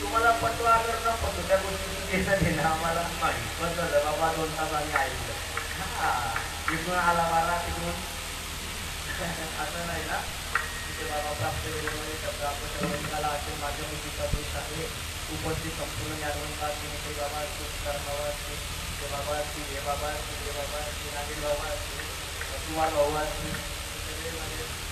तुम्हाला पटवा अगर न पटतो त्या गोष्टी घेणं देणं आम्हाला नाही बदललं बाबा 2 तास आम्ही ऐकलं हा इकडून आला मला तिकडून असं नाही ना तिथे बाबा प्राप्त वेळेमध्ये शब्द आपण असेल माझ्या मुलीचा दोष आहे उपस्थित संपूर्ण ज्ञानवंत असतील ते बाबा असतील बाबा असतील ते बाबा असतील हे बाबा असतील हे बाबा असतील नागीर बाबा असतील कुमार भाऊ असतील सगळे म्हणजे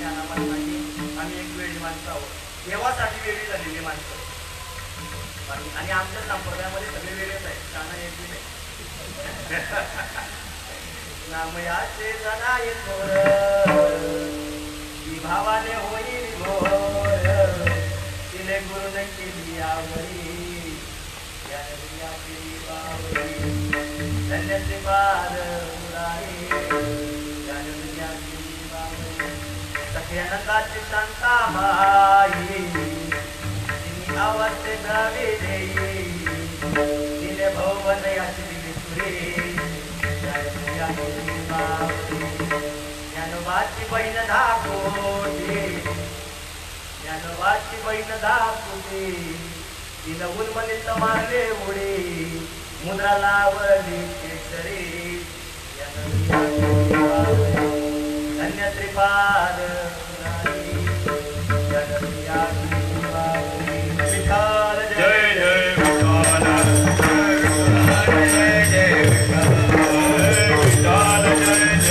आम्ही एक वेळी माणसं आहोत देवासाठी वेगळी झालेली माणसं आणि आमच्या संप्रदायामध्ये सगळे वेगळेच आहेत त्यांना एक बी नाही नामयाचे जनाय थोर भावाने होईल घोर तिने गुरुन केली आवडी धन्यचे बार सख्यानंदाची शांताबाई तिने आवाज गावे देई तिने भवनयाची दिली सुरे ज्ञानोबाची बहीण दाखवते ज्ञानोबाची बहीण दाखवते तिनं उन्मनीत मारले उडे मुद्रा लावली केसरी धन्य श्रीपाद जय जय विठाल जय जय विठाल जय जय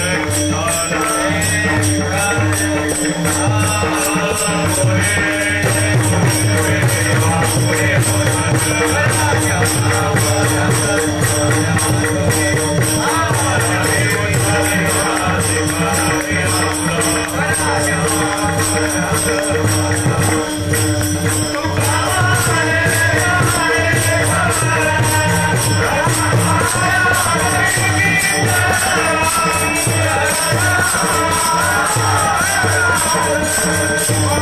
Oh